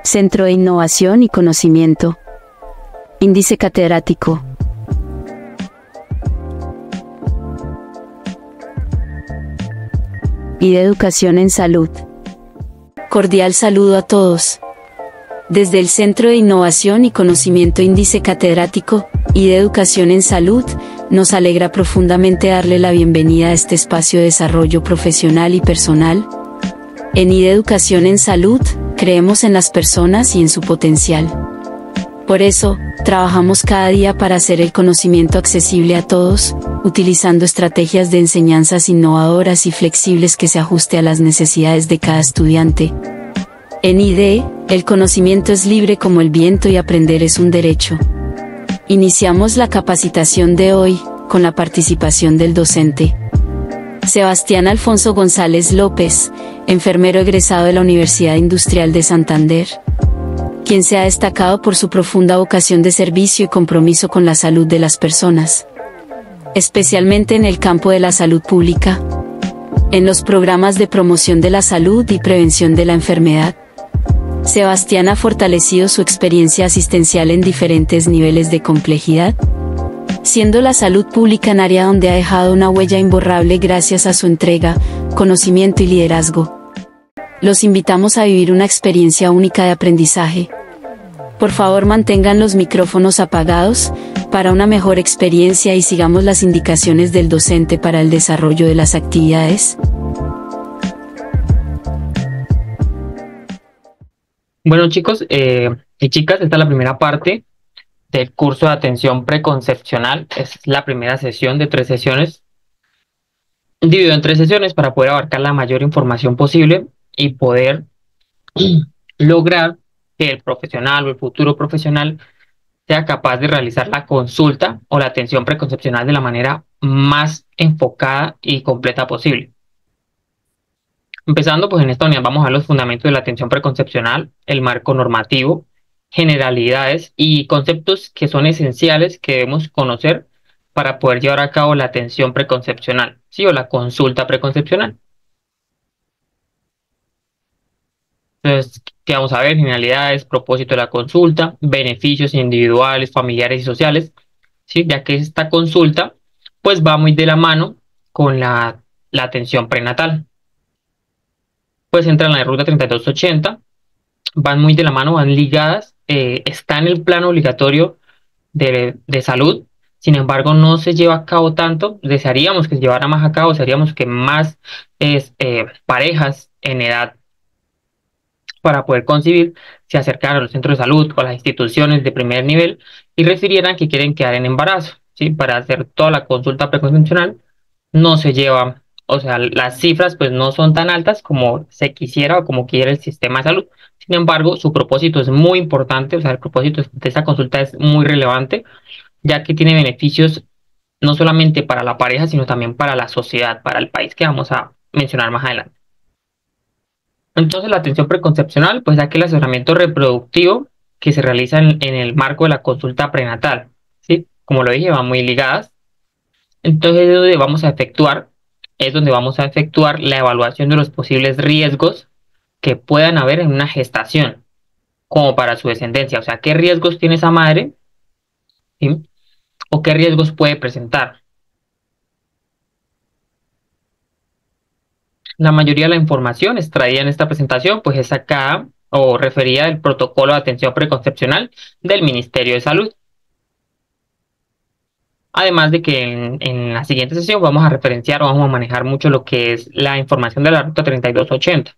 Centro de Innovación y Conocimiento. Índice catedrático. Y de Educación en Salud. Cordial saludo a todos. Desde el Centro de Innovación y Conocimiento Índice Catedrático y de Educación en Salud, nos alegra profundamente darle la bienvenida a este espacio de desarrollo profesional y personal. En IDE Educación en Salud, creemos en las personas y en su potencial. Por eso, trabajamos cada día para hacer el conocimiento accesible a todos, utilizando estrategias de enseñanzas innovadoras y flexibles que se ajuste a las necesidades de cada estudiante. En IDE, el conocimiento es libre como el viento y aprender es un derecho. Iniciamos la capacitación de hoy, con la participación del docente Sebastián Alfonso González López, enfermero egresado de la Universidad Industrial de Santander, quien se ha destacado por su profunda vocación de servicio y compromiso con la salud de las personas, especialmente en el campo de la salud pública, en los programas de promoción de la salud y prevención de la enfermedad. Sebastián ha fortalecido su experiencia asistencial en diferentes niveles de complejidad, siendo la salud pública un área donde ha dejado una huella imborrable gracias a su entrega, conocimiento y liderazgo. Los invitamos a vivir una experiencia única de aprendizaje. Por favor, mantengan los micrófonos apagados, para una mejor experiencia, y sigamos las indicaciones del docente para el desarrollo de las actividades. Bueno, chicos y chicas, esta es la primera parte del curso de atención preconcepcional. Es la primera sesión de 3 sesiones, dividido en 3 sesiones para poder abarcar la mayor información posible y poder lograr que el profesional o el futuro profesional sea capaz de realizar la consulta o la atención preconcepcional de la manera más enfocada y completa posible. Empezando, pues en esta unidad vamos a ver los fundamentos de la atención preconcepcional, el marco normativo, generalidades y conceptos que son esenciales que debemos conocer para poder llevar a cabo la atención preconcepcional, ¿sí? O la consulta preconcepcional. Entonces, ¿qué vamos a ver? Generalidades, propósito de la consulta, beneficios individuales, familiares y sociales, ¿sí? Ya que esta consulta pues va muy de la mano con la atención prenatal. Pues entran en la ruta 3280, van muy de la mano, van ligadas, está en el plano obligatorio de salud. Sin embargo, no se lleva a cabo tanto. Desearíamos que se llevara más a cabo, desearíamos que más parejas en edad para poder concebir se acercaran a los centros de salud o a las instituciones de primer nivel y refirieran que quieren quedar en embarazo, ¿sí? Para hacer toda la consulta preconcepcional no se lleva, o sea, las cifras pues no son tan altas como se quisiera o como quiere el sistema de salud. Sin embargo, su propósito es muy importante, o sea, el propósito de esta consulta es muy relevante, ya que tiene beneficios no solamente para la pareja, sino también para la sociedad, para el país, que vamos a mencionar más adelante. Entonces, la atención preconcepcional, pues aquel asesoramiento reproductivo que se realiza en el marco de la consulta prenatal, ¿sí? Como lo dije, van muy ligadas. Entonces, es donde vamos a efectuar la evaluación de los posibles riesgos que puedan haber en una gestación, como para su descendencia. O sea, ¿qué riesgos tiene esa madre? ¿Sí? ¿O qué riesgos puede presentar? La mayoría de la información extraída en esta presentación pues es sacada o referida del protocolo de atención preconcepcional del Ministerio de Salud. Además de que en la siguiente sesión vamos a referenciar o vamos a manejar mucho lo que es la información de la ruta 3280.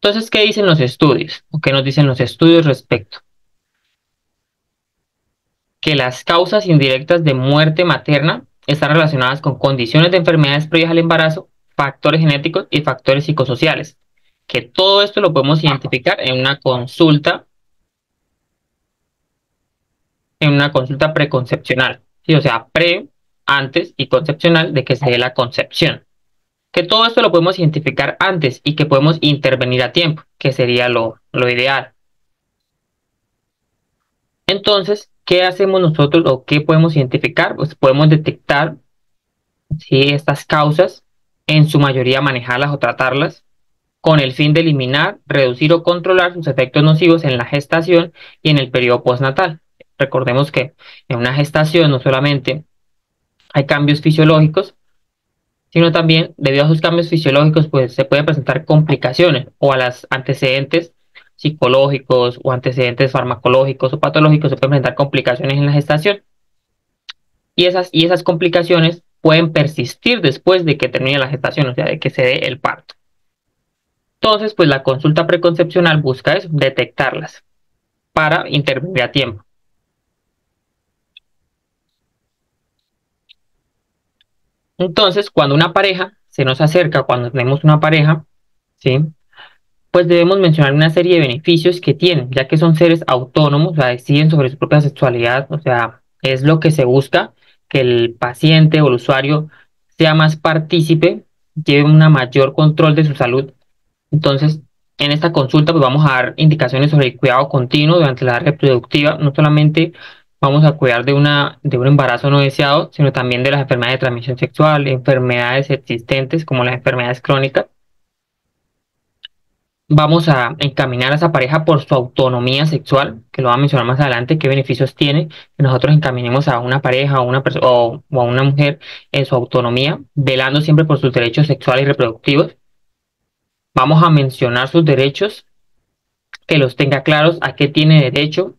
Entonces, ¿qué dicen los estudios? ¿O qué nos dicen los estudios respecto? Que las causas indirectas de muerte materna están relacionadas con condiciones de enfermedades previas al embarazo, factores genéticos y factores psicosociales. Que todo esto lo podemos identificar en una consulta preconcepcional, ¿sí? O sea, antes y concepcional de que se dé la concepción. Que todo esto lo podemos identificar antes y que podemos intervenir a tiempo, que sería lo ideal. Entonces, ¿qué hacemos nosotros o qué podemos identificar? Pues podemos detectar, ¿sí?, estas causas, en su mayoría manejarlas o tratarlas, con el fin de eliminar, reducir o controlar sus efectos nocivos en la gestación y en el periodo postnatal. Recordemos que en una gestación no solamente hay cambios fisiológicos, sino también debido a esos cambios fisiológicos, pues se pueden presentar complicaciones o a los antecedentes psicológicos o antecedentes farmacológicos o patológicos se pueden presentar complicaciones en la gestación y esas complicaciones pueden persistir después de que termine la gestación, o sea, de que se dé el parto. Entonces, pues la consulta preconcepcional busca eso, detectarlas para intervenir a tiempo. Entonces, cuando una pareja se nos acerca, cuando tenemos una pareja, ¿sí? Pues debemos mencionar una serie de beneficios que tienen, ya que son seres autónomos, o sea, deciden sobre su propia sexualidad, o sea, es lo que se busca, que el paciente o el usuario sea más partícipe, lleve un mayor control de su salud. Entonces, en esta consulta, pues vamos a dar indicaciones sobre el cuidado continuo durante la edad reproductiva. No solamente vamos a cuidar de un embarazo no deseado, sino también de las enfermedades de transmisión sexual, enfermedades existentes como las enfermedades crónicas. Vamos a encaminar a esa pareja por su autonomía sexual, que lo va a mencionar más adelante, qué beneficios tiene que nosotros encaminemos a una pareja o, o a una mujer en su autonomía, velando siempre por sus derechos sexuales y reproductivos. Vamos a mencionar sus derechos, que los tenga claros, a qué tiene derecho,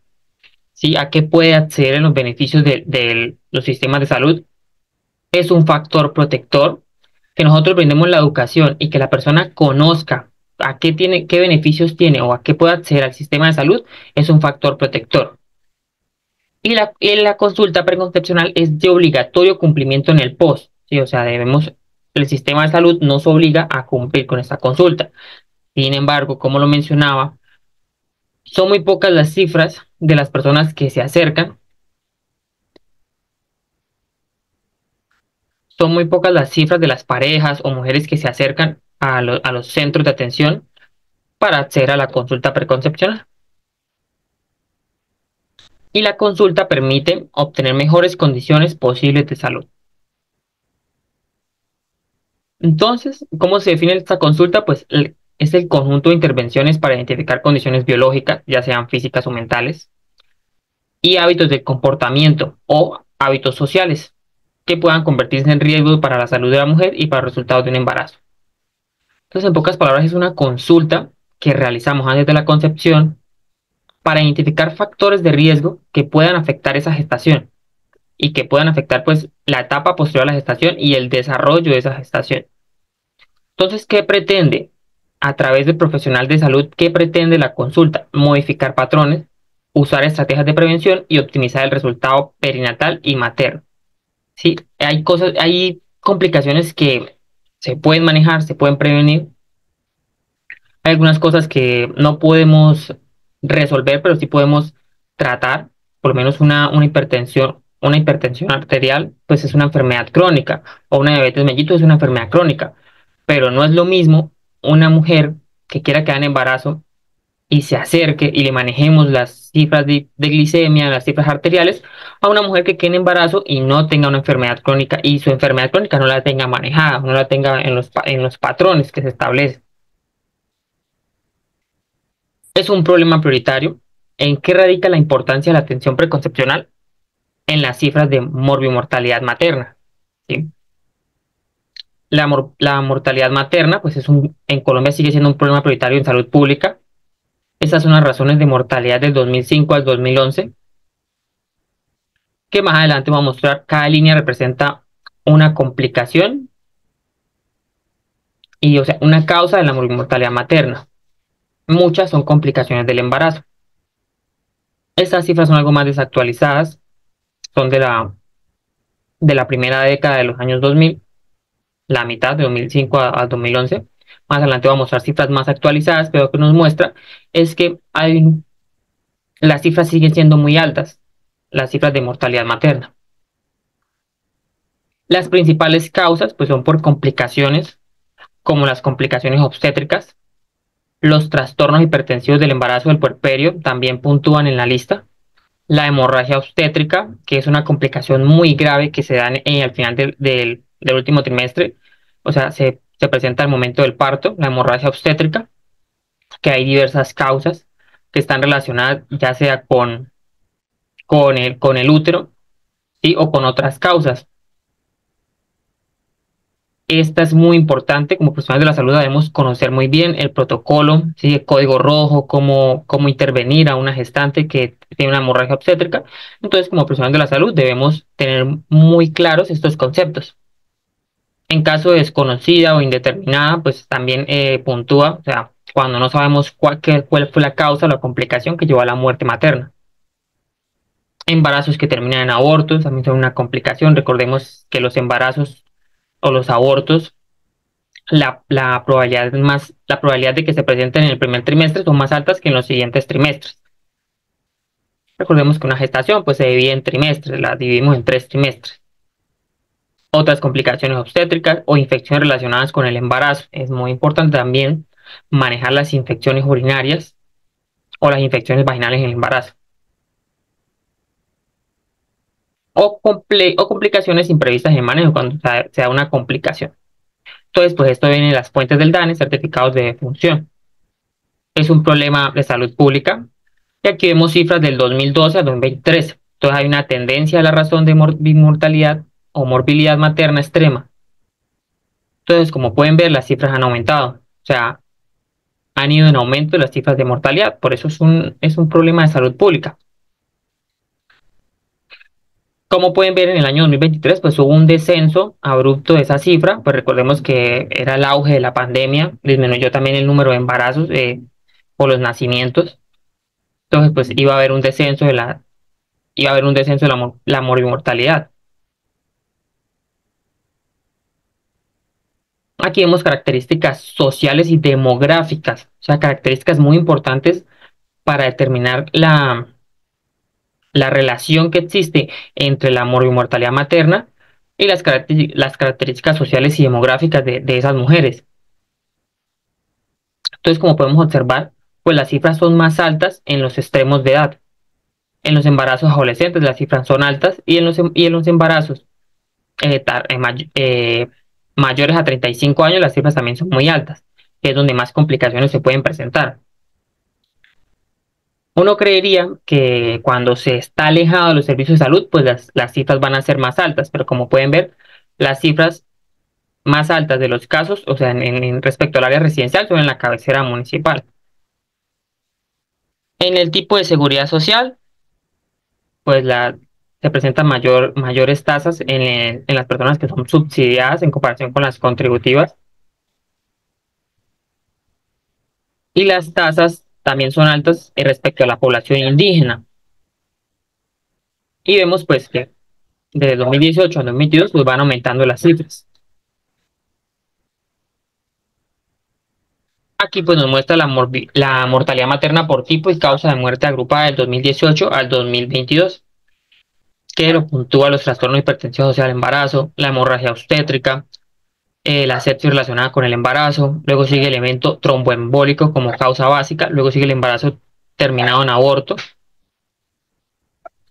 ¿sí? A qué puede acceder en los beneficios de los sistemas de salud. Es un factor protector, que nosotros brindemos la educación y que la persona conozca a qué tiene, qué beneficios tiene o a qué puede acceder al sistema de salud, es un factor protector. Y la consulta preconcepcional es de obligatorio cumplimiento en el post, ¿sí? O sea, el sistema de salud nos obliga a cumplir con esta consulta. Sin embargo, como lo mencionaba, son muy pocas las cifras de las personas que se acercan, son muy pocas las cifras de las parejas o mujeres que se acercan a los centros de atención para acceder a la consulta preconcepcional. Y la consulta permite obtener mejores condiciones posibles de salud. Entonces, ¿cómo se define esta consulta? Pues es el conjunto de intervenciones para identificar condiciones biológicas, ya sean físicas o mentales, y hábitos de comportamiento o hábitos sociales que puedan convertirse en riesgo para la salud de la mujer y para los resultados de un embarazo. Entonces, en pocas palabras, es una consulta que realizamos antes de la concepción para identificar factores de riesgo que puedan afectar esa gestación y que puedan afectar pues la etapa posterior a la gestación y el desarrollo de esa gestación. Entonces, ¿qué pretende? A través del profesional de salud, ¿qué pretende la consulta? Modificar patrones, usar estrategias de prevención y optimizar el resultado perinatal y materno. ¿Sí? Hay complicaciones que se pueden manejar, se pueden prevenir. Hay algunas cosas que no podemos resolver, pero sí podemos tratar, por lo menos una hipertensión arterial, pues es una enfermedad crónica, o una diabetes mellitus es una enfermedad crónica, pero no es lo mismo una mujer que quiera quedar en embarazo y se acerque y le manejemos las cifras de glicemia, las cifras arteriales, a una mujer que quede en embarazo y no tenga una enfermedad crónica y su enfermedad crónica no la tenga manejada, no la tenga en los patrones que se establecen. Es un problema prioritario. ¿En qué radica la importancia de la atención preconcepcional? En las cifras de morbimortalidad materna. ¿Sí? La mortalidad materna, pues en Colombia sigue siendo un problema prioritario en salud pública. Esas son las razones de mortalidad del 2005 al 2011, que más adelante vamos a mostrar. Cada línea representa una complicación y, o sea, una causa de la morbimortalidad materna. Muchas son complicaciones del embarazo. Estas cifras son algo más desactualizadas, son de la primera década de los años 2000, la mitad de 2005 a 2011. Más adelante vamos a mostrar cifras más actualizadas, pero lo que nos muestra es que las cifras siguen siendo muy altas, las cifras de mortalidad materna. Las principales causas pues, son por complicaciones, como las complicaciones obstétricas. Los trastornos hipertensivos del embarazo del puerperio también puntúan en la lista. La hemorragia obstétrica, que es una complicación muy grave que se da al final del último trimestre. O sea, se se presenta al momento del parto, la hemorragia obstétrica, que hay diversas causas que están relacionadas ya sea con el útero, ¿sí? O con otras causas. Esta es muy importante, como profesionales de la salud debemos conocer muy bien el protocolo, ¿sí? El código rojo, cómo intervenir a una gestante que tiene una hemorragia obstétrica. Entonces, como profesionales de la salud debemos tener muy claros estos conceptos. En caso de desconocida o indeterminada, pues también puntúa, o sea, cuando no sabemos cuál fue la causa o la complicación que llevó a la muerte materna. Embarazos que terminan en abortos también son una complicación. Recordemos que los embarazos o los abortos, la probabilidad de que se presenten en el primer trimestre son más altas que en los siguientes trimestres. Recordemos que una gestación pues se divide en trimestres, la dividimos en 3 trimestres. Otras complicaciones obstétricas o infecciones relacionadas con el embarazo. Es muy importante también manejar las infecciones urinarias o las infecciones vaginales en el embarazo. O complicaciones imprevistas en el manejo cuando se da una complicación. Entonces, pues esto viene de las fuentes del DANE, certificados de defunción. Es un problema de salud pública. Y aquí vemos cifras del 2012 al 2023. Entonces hay una tendencia a la razón de mortalidad o morbilidad materna extrema. Entonces, como pueden ver, las cifras han aumentado. O sea, han ido en aumento las cifras de mortalidad. Por eso es un problema de salud pública. Como pueden ver, en el año 2023, pues hubo un descenso abrupto de esa cifra. Pues recordemos que era el auge de la pandemia. Disminuyó también el número de embarazos o los nacimientos. Entonces, pues iba a haber un descenso de la mortalidad. Aquí vemos características sociales y demográficas, o sea, características muy importantes para determinar la relación que existe entre la morbimortalidad materna y las características sociales y demográficas de esas mujeres. Entonces, como podemos observar, pues las cifras son más altas en los extremos de edad. En los embarazos adolescentes las cifras son altas y en los embarazos mayores a 35 años las cifras también son muy altas, que es donde más complicaciones se pueden presentar. Uno creería que cuando se está alejado de los servicios de salud, pues las cifras van a ser más altas, pero como pueden ver, las cifras más altas de los casos, o sea, en respecto al área residencial, son en la cabecera municipal. En el tipo de seguridad social, pues se presentan mayores tasas en las personas que son subsidiadas en comparación con las contributivas. Y las tasas también son altas respecto a la población indígena. Y vemos pues que desde 2018 a 2022 pues van aumentando las cifras. Aquí pues nos muestra la mortalidad materna por tipo y causa de muerte agrupada del 2018 al 2022, que lo puntúa los trastornos de hipertensión asociada al embarazo, la hemorragia obstétrica, la sepsis relacionada con el embarazo, luego sigue el evento tromboembólico como causa básica, luego sigue el embarazo terminado en aborto.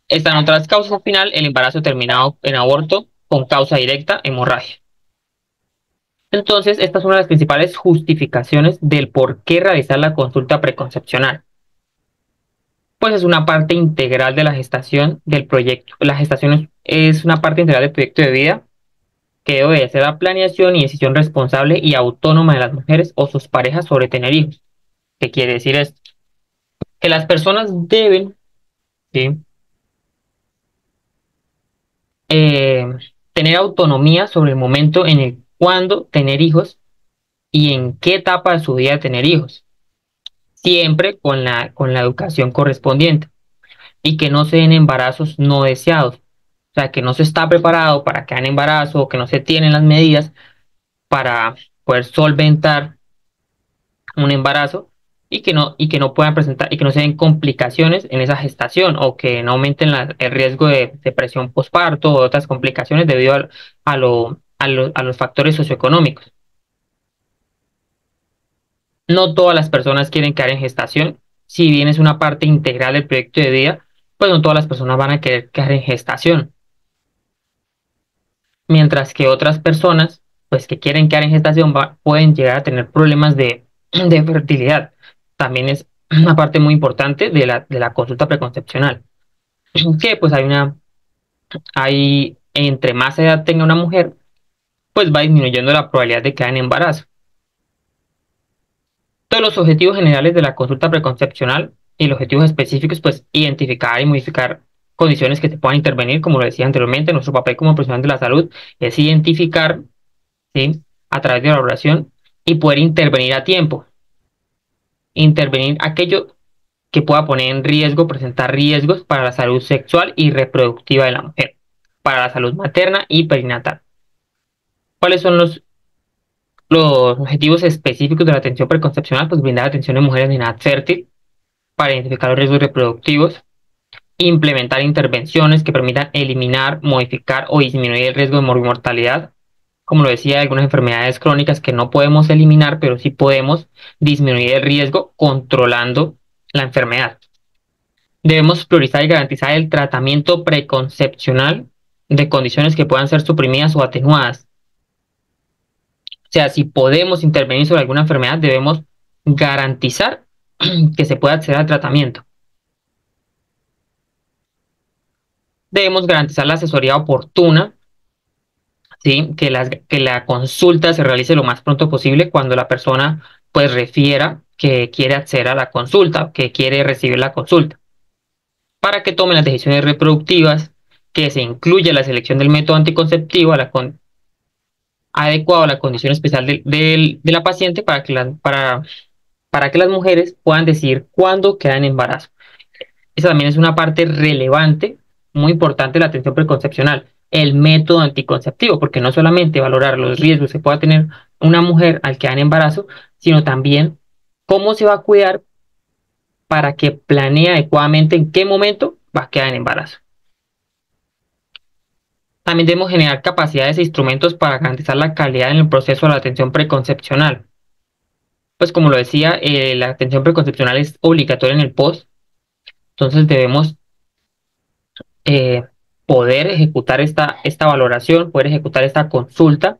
Están otras causas al final, el embarazo terminado en aborto con causa directa, hemorragia. Entonces, estas son las principales justificaciones del por qué realizar la consulta preconcepcional. Pues es una parte integral de la gestación del proyecto. La gestación es una parte integral del proyecto de vida que debe de ser la planeación y decisión responsable y autónoma de las mujeres o sus parejas sobre tener hijos. ¿Qué quiere decir esto? Que las personas deben, ¿sí? eh, tener autonomía sobre el momento en el cuándo tener hijos y en qué etapa de su vida tener hijos, siempre con la educación correspondiente y que no se den embarazos no deseados, o sea, que no se está preparado para que haya embarazo o que no se tienen las medidas para poder solventar un embarazo y que no puedan presentar y que no se den complicaciones en esa gestación o que no aumenten el riesgo de depresión postparto o otras complicaciones debido a los factores socioeconómicos. No todas las personas quieren quedar en gestación. Si bien es una parte integral del proyecto de vida, pues no todas las personas van a querer quedar en gestación. Mientras que otras personas pues que quieren quedar en gestación pueden llegar a tener problemas de fertilidad. También es una parte muy importante de la consulta preconcepcional, que pues entre más edad tenga una mujer, pues va disminuyendo la probabilidad de quedar en embarazo. Todos los objetivos generales de la consulta preconcepcional y los objetivos específicos, pues identificar y modificar condiciones que se puedan intervenir, como lo decía anteriormente, nuestro papel como profesional de la salud es identificar, ¿sí?, a través de la valoración y poder intervenir a tiempo, intervenir aquello que pueda poner en riesgo, presentar riesgos para la salud sexual y reproductiva de la mujer, para la salud materna y perinatal. ¿Cuáles son los objetivos específicos de la atención preconcepcional? Pues brindar atención a mujeres en edad fértil para identificar los riesgos reproductivos, implementar intervenciones que permitan eliminar, modificar o disminuir el riesgo de mortalidad. Como lo decía, algunas enfermedades crónicas que no podemos eliminar, pero sí podemos disminuir el riesgo controlando la enfermedad. Debemos priorizar y garantizar el tratamiento preconcepcional de condiciones que puedan ser suprimidas o atenuadas. O sea, si podemos intervenir sobre alguna enfermedad, debemos garantizar que se pueda acceder al tratamiento. Debemos garantizar la asesoría oportuna, ¿sí? Que la consulta se realice lo más pronto posible cuando la persona pues refiera que quiere acceder a la consulta, que quiere recibir la consulta, para que tome las decisiones reproductivas, que se incluya la selección del método anticonceptivo adecuado a la condición especial de la paciente para que las mujeres puedan decidir cuándo quedan en embarazo. Esa también es una parte relevante, muy importante de la atención preconcepcional, el método anticonceptivo, porque no solamente valorar los riesgos que pueda tener una mujer al quedar en embarazo, sino también cómo se va a cuidar para que planee adecuadamente en qué momento va a quedar en embarazo. También debemos generar capacidades e instrumentos para garantizar la calidad en el proceso de la atención preconcepcional. Pues como lo decía, la atención preconcepcional es obligatoria en el POS, entonces debemos eh, poder ejecutar esta valoración, poder ejecutar esta consulta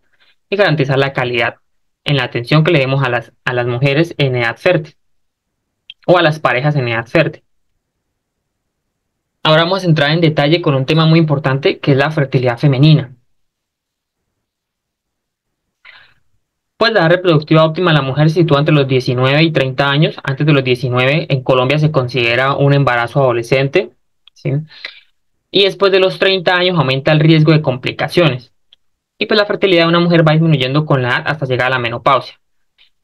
y garantizar la calidad en la atención que le demos a las mujeres en edad fértil o a las parejas en edad fértil. Ahora vamos a entrar en detalle con un tema muy importante que es la fertilidad femenina. Pues la edad reproductiva óptima de la mujer se sitúa entre los 19 y 30 años. Antes de los 19 en Colombia se considera un embarazo adolescente, ¿sí? Y después de los 30 años aumenta el riesgo de complicaciones. Y pues la fertilidad de una mujer va disminuyendo con la edad hasta llegar a la menopausia.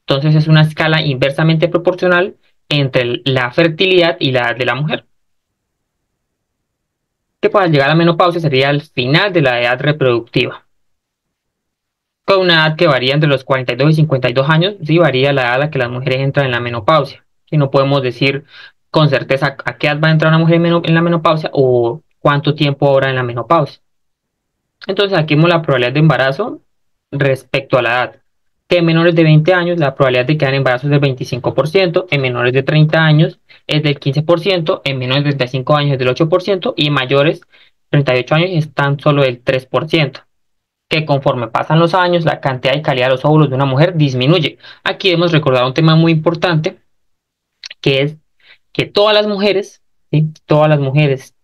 Entonces es una escala inversamente proporcional entre la fertilidad y la edad de la mujer. Que para llegar a la menopausia sería el final de la edad reproductiva. Con una edad que varía entre los 42 y 52 años, sí varía la edad a la que las mujeres entran en la menopausia. Y no podemos decir con certeza a qué edad va a entrar una mujer en la menopausia o cuánto tiempo ahora en la menopausia. Entonces aquí vemos la probabilidad de embarazo respecto a la edad. Que en menores de 20 años la probabilidad de quedar en embarazo es del 25%, en menores de 30 años es del 15%, en menores de 35 años es del 8% y en mayores 38 años es tan solo del 3%. Que conforme pasan los años, la cantidad y calidad de los óvulos de una mujer disminuye. Aquí debemos recordar un tema muy importante, que es que todas las mujeres, ¿sí?, todas las mujeres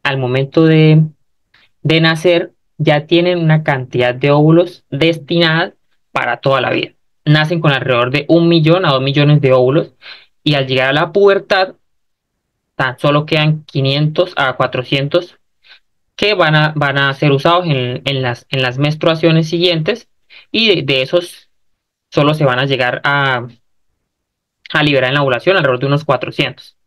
al momento de nacer ya tienen una cantidad de óvulos destinadas para toda la vida. Nacen con alrededor de 1 millón a 2 millones de óvulos y al llegar a la pubertad tan solo quedan 500 a 400 que van a ser usados en las menstruaciones siguientes y de esos solo se van a llegar a liberar en la ovulación alrededor de unos 400.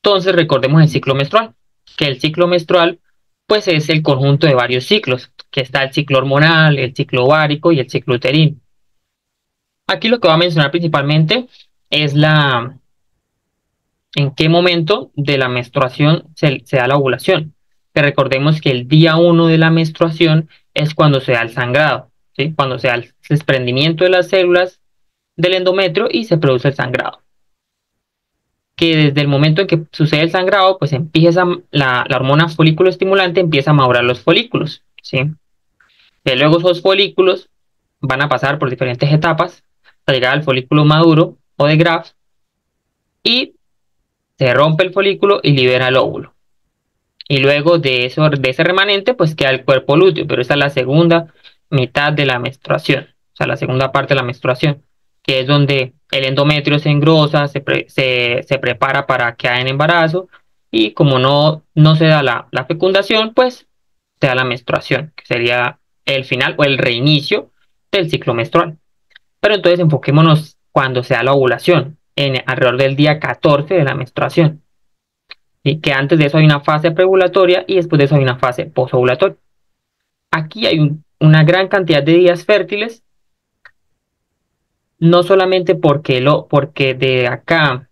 Entonces recordemos el ciclo menstrual, que el ciclo menstrual pues es el conjunto de varios ciclos, que está el ciclo hormonal, el ciclo ovárico y el ciclo uterino. Aquí lo que voy a mencionar principalmente es en qué momento de la menstruación se da la ovulación. Que recordemos que el día 1 de la menstruación es cuando se da el sangrado, ¿sí? Cuando se da el desprendimiento de las células del endometrio y se produce el sangrado. Que desde el momento en que sucede el sangrado, pues empieza la hormona folículo estimulante empieza a madurar los folículos, ¿sí? Que luego esos folículos van a pasar por diferentes etapas hasta llegar al folículo maduro o de Graf y se rompe el folículo y libera el óvulo. Y luego de eso, de ese remanente, pues queda el cuerpo lúteo, pero esa es la segunda mitad de la menstruación, o sea, la segunda parte de la menstruación, que es donde el endometrio se engrosa, se prepara para que haya en embarazo, y como no se da la fecundación, pues se da la menstruación, que sería el final o el reinicio del ciclo menstrual. Pero entonces enfoquémonos cuando se da la ovulación, alrededor del día 14 de la menstruación. ¿Sí? Que antes de eso hay una fase preovulatoria y después de eso hay una fase posovulatoria. Aquí hay una gran cantidad de días fértiles, no solamente porque de acá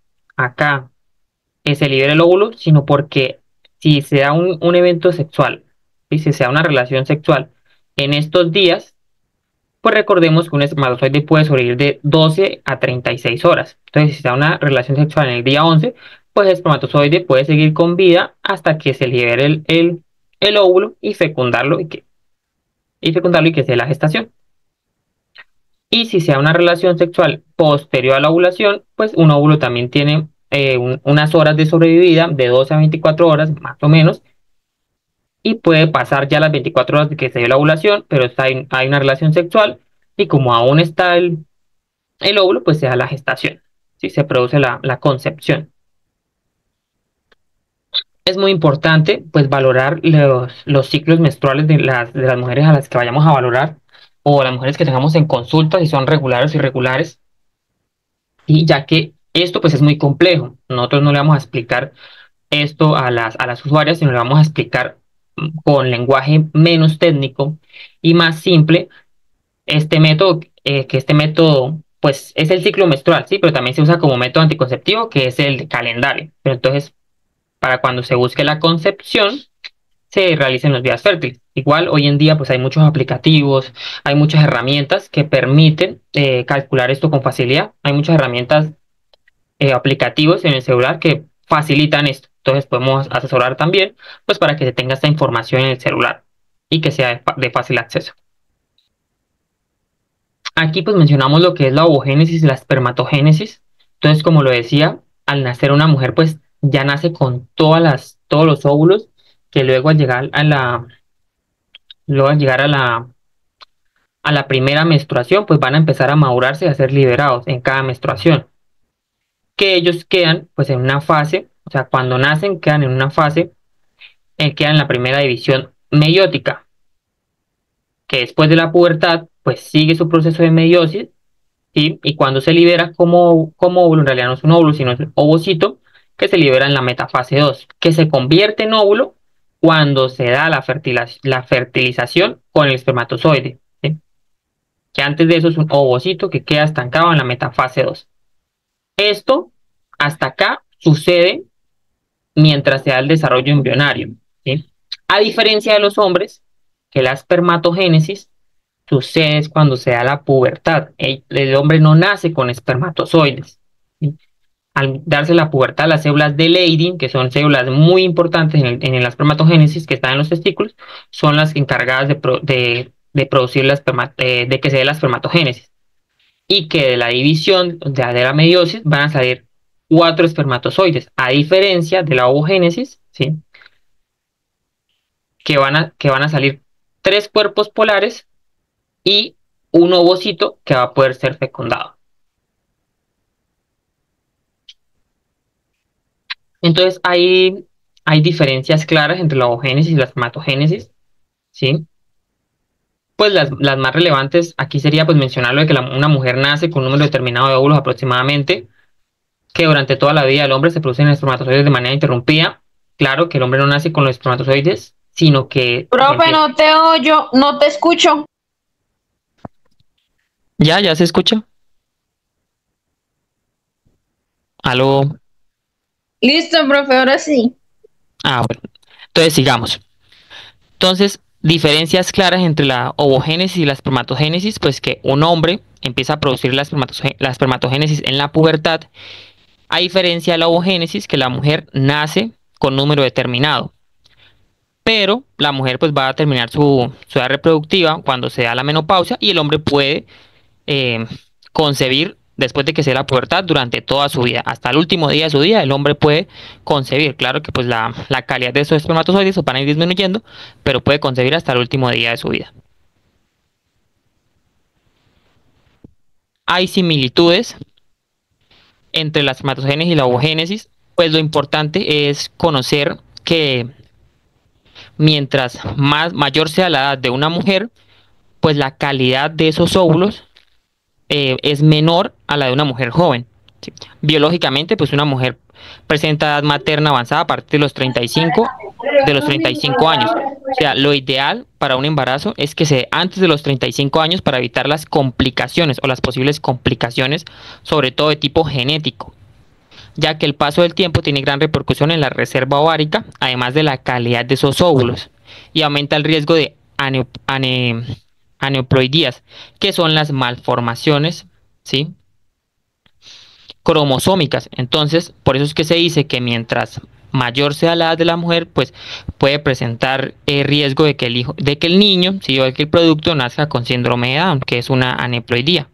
se libera el óvulo, sino porque si se da un evento sexual, y si se da una relación sexual en estos días, pues recordemos que un espermatozoide puede sobrevivir de 12 a 36 horas. Entonces, si se da una relación sexual en el día 11, pues el espermatozoide puede seguir con vida hasta que se libere el óvulo y fecundarlo y que se dé la gestación. Y si se da una relación sexual posterior a la ovulación, pues un óvulo también tiene unas horas de sobrevivida de 12 a 24 horas, más o menos, y puede pasar ya las 24 horas de que se dio la ovulación, pero hay una relación sexual y como aún está el óvulo, pues se da la gestación, ¿sí? Se produce la concepción. Es muy importante pues valorar los ciclos menstruales de las mujeres a las que vayamos a valorar o las mujeres que tengamos en consulta, si son regulares o irregulares, y ya que esto pues es muy complejo. Nosotros no le vamos a explicar esto a las usuarias, sino le vamos a explicar con lenguaje menos técnico y más simple este método, que este método pues es el ciclo menstrual, sí, pero también se usa como método anticonceptivo, que es el calendario. Pero entonces, para cuando se busque la concepción, se realicen los días fértiles. Igual hoy en día pues hay muchos aplicativos, hay muchas herramientas que permiten calcular esto con facilidad. Hay muchas herramientas aplicativos en el celular que facilitan esto. Entonces podemos asesorar también pues para que se tenga esta información en el celular y que sea de fácil acceso. Aquí pues mencionamos lo que es la ovogénesis y la espermatogénesis. Entonces, como lo decía, al nacer una mujer pues ya nace con todos los óvulos que luego al llegar a la primera menstruación pues van a empezar a madurarse y a ser liberados en cada menstruación. Que ellos quedan pues en una fase, o sea, cuando nacen quedan en una fase, quedan en la primera división meiótica, que después de la pubertad pues sigue su proceso de meiosis. ¿Sí? Y cuando se libera como óvulo, en realidad no es un óvulo, sino es un ovocito, que se libera en la metafase 2 que se convierte en óvulo cuando se da la fertilización con el espermatozoide. ¿Sí? Que antes de eso es un ovocito que queda estancado en la metafase 2. Esto, hasta acá, sucede mientras se da el desarrollo embrionario. ¿Sí? A diferencia de los hombres, que la espermatogénesis sucede es cuando se da la pubertad. El hombre no nace con espermatozoides. ¿Sí? Al darse la pubertad, las células de Leydig, que son células muy importantes en la espermatogénesis, que están en los testículos, son las encargadas de producir de que se dé la espermatogénesis. Y que de la división de la meiosis van a salir 4 espermatozoides, a diferencia de la ovogénesis, ¿sí? que van a salir 3 cuerpos polares y un ovocito que va a poder ser fecundado. Entonces hay diferencias claras entre la ovogénesis y la espermatogénesis, ¿sí? Pues las más relevantes aquí sería pues mencionarlo de que una mujer nace con un número determinado de óvulos aproximadamente, que durante toda la vida del hombre se producen espermatozoides de manera interrumpida. Claro que el hombre no nace con los espermatozoides, sino que Profe, no te oyo, no te escucho. ¿Ya se escucha? ¿Aló? Listo, profe, ahora sí. Bueno. Entonces sigamos. Entonces, diferencias claras entre la ovogénesis y la espermatogénesis, pues que un hombre empieza a producir la espermatogénesis en la pubertad, a diferencia de la ovogénesis, que la mujer nace con número determinado. pero la mujer pues va a terminar su edad reproductiva cuando se da la menopausia y el hombre puede eh, concebir después de que se dé la pubertad durante toda su vida. Hasta el último día de su vida el hombre puede concebir. Claro que pues la calidad de esos espermatozoides van a ir disminuyendo, pero puede concebir hasta el último día de su vida. Hay similitudes entre la espermatogénesis y la ovogénesis, pues lo importante es conocer que mientras mayor sea la edad de una mujer, pues la calidad de esos óvulos es menor a la de una mujer joven. ¿Sí? Biológicamente, pues una mujer presenta edad materna avanzada a partir de los 35 años. O sea, lo ideal para un embarazo es que se dé antes de los 35 años para evitar las complicaciones o las posibles complicaciones, sobre todo de tipo genético, ya que el paso del tiempo tiene gran repercusión en la reserva ovárica, además de la calidad de esos óvulos, y aumenta el riesgo de aneuploidías, que son las malformaciones, ¿sí?, cromosómicas. Entonces, por eso es que se dice que mientras mayor sea la edad de la mujer, pues puede presentar riesgo de que el niño, ¿sí?, o de que el producto nazca con síndrome de Down, que es una aneuploidía,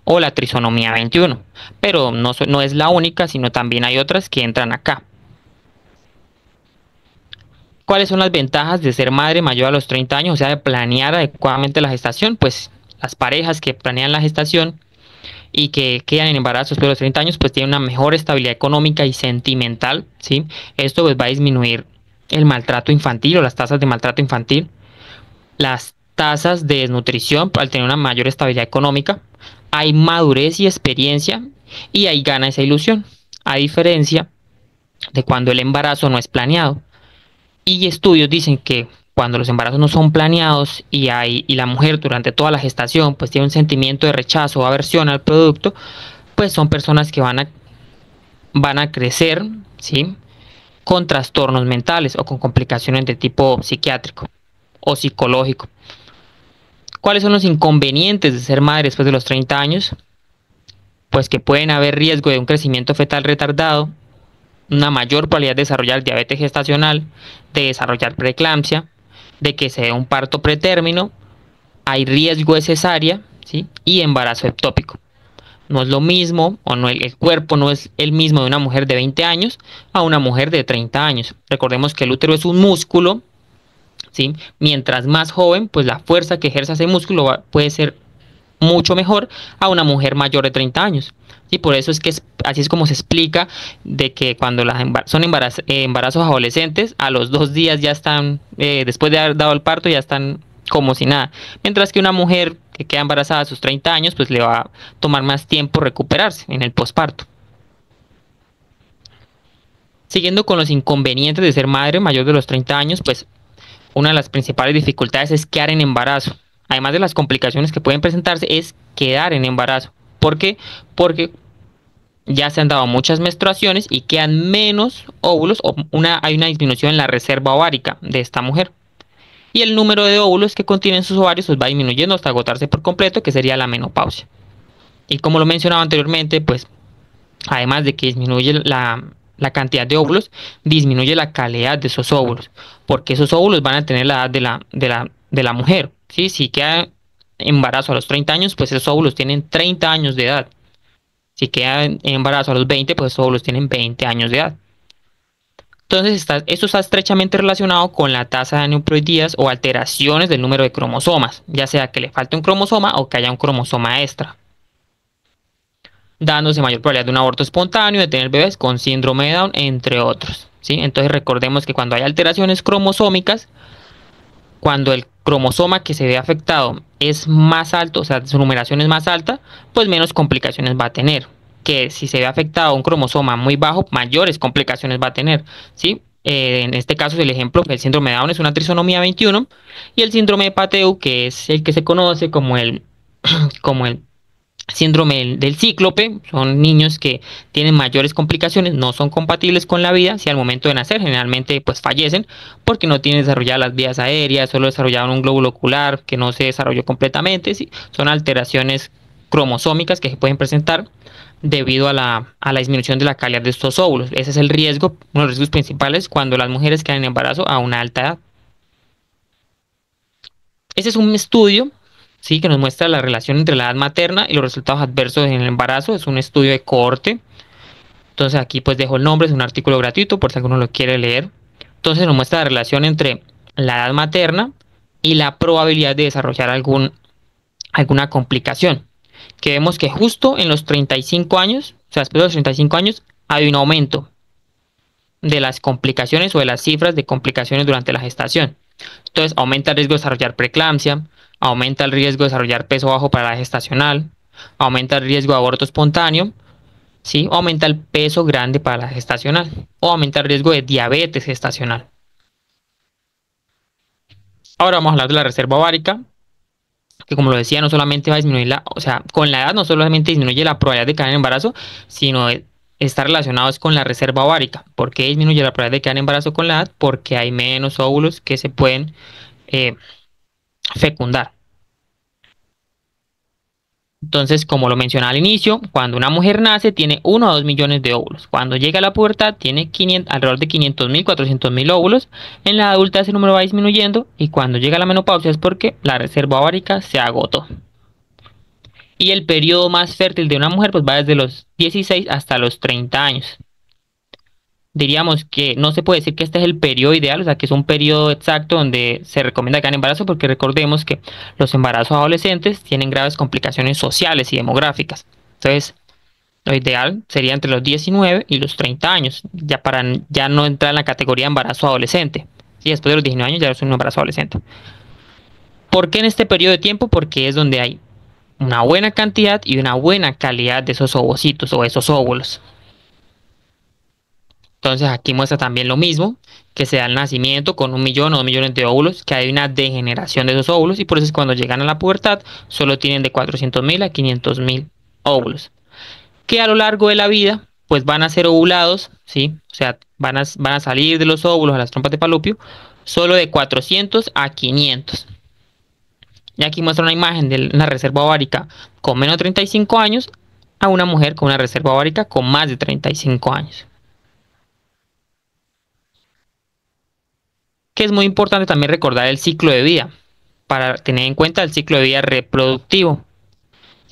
o la trisonomía 21, pero no es la única, sino también hay otras que entran acá. ¿Cuáles son las ventajas de ser madre mayor a los 30 años? O sea, de planear adecuadamente la gestación. Pues las parejas que planean la gestación y que quedan en embarazo después de los 30 años, pues tienen una mejor estabilidad económica y sentimental, ¿sí? Esto pues va a disminuir el maltrato infantil o las tasas de maltrato infantil, las tasas de desnutrición al tener una mayor estabilidad económica. Hay madurez y experiencia y ahí gana esa ilusión, a diferencia de cuando el embarazo no es planeado. Y estudios dicen que cuando los embarazos no son planeados y la mujer durante toda la gestación pues tiene un sentimiento de rechazo o aversión al producto, pues son personas que van a crecer, ¿sí?, con trastornos mentales o con complicaciones de tipo psiquiátrico o psicológico. ¿Cuáles son los inconvenientes de ser madre después de los 30 años? Pues que pueden haber riesgo de un crecimiento fetal retardado, una mayor probabilidad de desarrollar diabetes gestacional, de desarrollar preeclampsia, de que se dé un parto pretérmino, hay riesgo de cesárea, ¿sí?, y embarazo ectópico. No es lo mismo, o no, el cuerpo no es el mismo de una mujer de 20 años a una mujer de 30 años. Recordemos que el útero es un músculo, ¿sí? Mientras más joven, pues la fuerza que ejerce ese músculo puede ser mucho mejor a una mujer mayor de 30 años. Y por eso es que así es como se explica de que cuando son embarazos adolescentes, a los 2 días ya están, después de haber dado el parto, ya están como si nada. Mientras que una mujer que queda embarazada a sus 30 años, pues le va a tomar más tiempo recuperarse en el posparto. Siguiendo con los inconvenientes de ser madre mayor de los 30 años, pues una de las principales dificultades es quedar en embarazo. Además de las complicaciones que pueden presentarse, es quedar en embarazo. ¿Por qué? Porque ya se han dado muchas menstruaciones y quedan menos óvulos, o hay una disminución en la reserva ovárica de esta mujer. Y el número de óvulos que contienen sus ovarios pues va disminuyendo hasta agotarse por completo, que sería la menopausia. Y como lo mencionaba anteriormente, pues además de que disminuye la cantidad de óvulos, disminuye la calidad de esos óvulos, porque esos óvulos van a tener la edad de la mujer, ¿sí? Si queda embarazo a los 30 años, pues esos óvulos tienen 30 años de edad. Si queda en embarazo a los 20, pues esos óvulos tienen 20 años de edad. Entonces, esto está estrechamente relacionado con la tasa de aneuploidías o alteraciones del número de cromosomas, ya sea que le falte un cromosoma o que haya un cromosoma extra, dándose mayor probabilidad de un aborto espontáneo, de tener bebés con síndrome de Down, entre otros, ¿sí? Entonces recordemos que cuando hay alteraciones cromosómicas, cuando el cromosoma que se ve afectado es más alto, o sea, su numeración es más alta, pues menos complicaciones va a tener. Que si se ve afectado un cromosoma muy bajo, mayores complicaciones va a tener, ¿sí? En este caso es el ejemplo que el síndrome de Down es una trisonomía 21 y el síndrome de Pateu, que es el que se conoce como el síndrome del cíclope, son niños que tienen mayores complicaciones, no son compatibles con la vida, si al momento de nacer generalmente pues fallecen porque no tienen desarrolladas las vías aéreas, solo desarrollaron un glóbulo ocular que no se desarrolló completamente, ¿sí? Son alteraciones cromosómicas que se pueden presentar debido a la disminución de la calidad de estos óvulos. Ese es el riesgo, uno de los riesgos principales cuando las mujeres quedan en embarazo a una alta edad. Este es un estudio, ¿sí?, que nos muestra la relación entre la edad materna y los resultados adversos en el embarazo. Es un estudio de cohorte. Entonces aquí pues dejo el nombre, es un artículo gratuito por si alguno lo quiere leer. Entonces nos muestra la relación entre la edad materna y la probabilidad de desarrollar alguna complicación. Que vemos que justo en los 35 años, o sea, después de los 35 años, hay un aumento de las complicaciones o de las cifras de complicaciones durante la gestación. Entonces aumenta el riesgo de desarrollar preeclampsia, aumenta el riesgo de desarrollar peso bajo para la gestacional, aumenta el riesgo de aborto espontáneo, ¿sí?, o aumenta el peso grande para la gestacional, o aumenta el riesgo de diabetes gestacional. Ahora vamos a hablar de la reserva ovárica, que como lo decía, no solamente va a disminuir o sea, con la edad no solamente disminuye la probabilidad de caer en embarazo, sino está relacionado con la reserva ovárica. ¿Por qué disminuye la probabilidad de caer en embarazo con la edad? Porque hay menos óvulos que se pueden fecundar. Entonces, como lo mencionaba al inicio, cuando una mujer nace tiene 1 a 2 millones de óvulos. Cuando llega a la pubertad tiene alrededor de 500.000, 400.000 óvulos. En la adulta ese número va disminuyendo y cuando llega a la menopausia es porque la reserva ovárica se agotó. Y el periodo más fértil de una mujer pues va desde los 16 hasta los 30 años. Diríamos que no se puede decir que este es el periodo ideal, o sea que es un periodo exacto donde se recomienda que haya embarazo, porque recordemos que los embarazos adolescentes tienen graves complicaciones sociales y demográficas. Entonces, lo ideal sería entre los 19 y los 30 años, ya para ya no entrar en la categoría de embarazo adolescente. Y después de los 19 años ya es un embarazo adolescente. ¿Por qué en este periodo de tiempo? Porque es donde hay una buena cantidad y una buena calidad de esos ovocitos o esos óvulos. Entonces aquí muestra también lo mismo, que se da el nacimiento con 1 millón o 2 millones de óvulos, que hay una degeneración de esos óvulos y por eso es que cuando llegan a la pubertad solo tienen de 400.000 a 500.000 óvulos. Que a lo largo de la vida pues van a ser ovulados, ¿sí? O sea, van a salir de los óvulos a las trompas de falopio solo de 400 a 500. Y aquí muestra una imagen de una reserva ovárica con menos de 35 años a una mujer con una reserva ovárica con más de 35 años. Que es muy importante también recordar el ciclo de vida, para tener en cuenta el ciclo de vida reproductivo,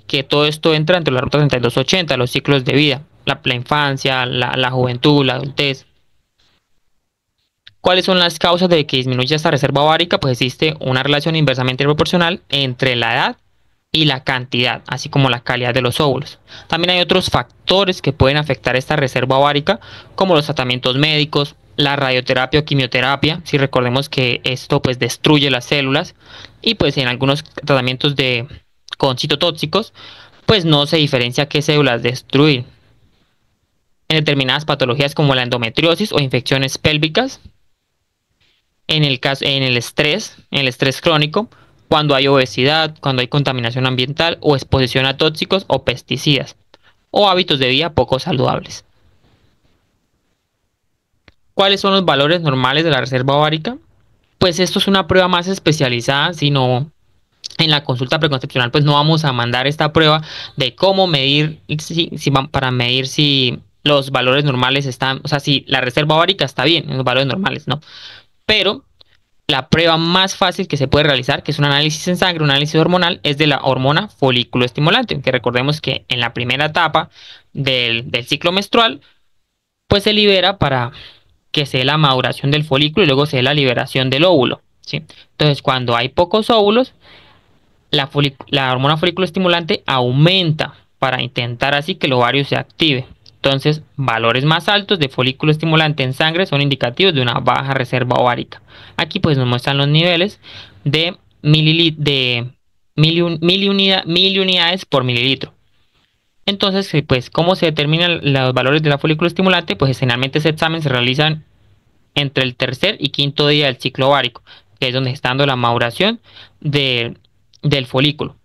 que todo esto entra entre la ruta 3280, los ciclos de vida, la infancia, la juventud, la adultez. ¿Cuáles son las causas de que disminuya esta reserva ovárica? Pues existe una relación inversamente proporcional entre la edad y la cantidad, así como la calidad de los óvulos. También hay otros factores que pueden afectar esta reserva ovárica, como los tratamientos médicos, la radioterapia o quimioterapia, si recordemos que esto pues destruye las células, y pues en algunos tratamientos con citotóxicos pues no se diferencia qué células destruir. En determinadas patologías como la endometriosis o infecciones pélvicas, en el estrés crónico, cuando hay obesidad, cuando hay contaminación ambiental o exposición a tóxicos o pesticidas, o hábitos de vida poco saludables. ¿Cuáles son los valores normales de la reserva ovárica? Pues esto es una prueba más especializada, sino en la consulta preconcepcional pues no vamos a mandar esta prueba de cómo medir, para medir si los valores normales están, o sea, si la reserva ovárica está bien en los valores normales, no. Pero la prueba más fácil que se puede realizar, que es un análisis en sangre, un análisis hormonal, es de la hormona folículo estimulante, que recordemos que en la primera etapa del ciclo menstrual pues se libera para que se dé la maduración del folículo y luego se dé la liberación del óvulo, ¿sí? Entonces, cuando hay pocos óvulos, la hormona folículo estimulante aumenta para intentar así que el ovario se active. Entonces, valores más altos de folículo estimulante en sangre son indicativos de una baja reserva ovárica. Aquí pues nos muestran los niveles de mil unidades por mililitro. Entonces, pues, ¿cómo se determinan los valores de la folículo estimulante? Pues generalmente ese examen se realiza entre el tercer y quinto día del ciclo ovárico, que es donde está dando la maduración del folículo.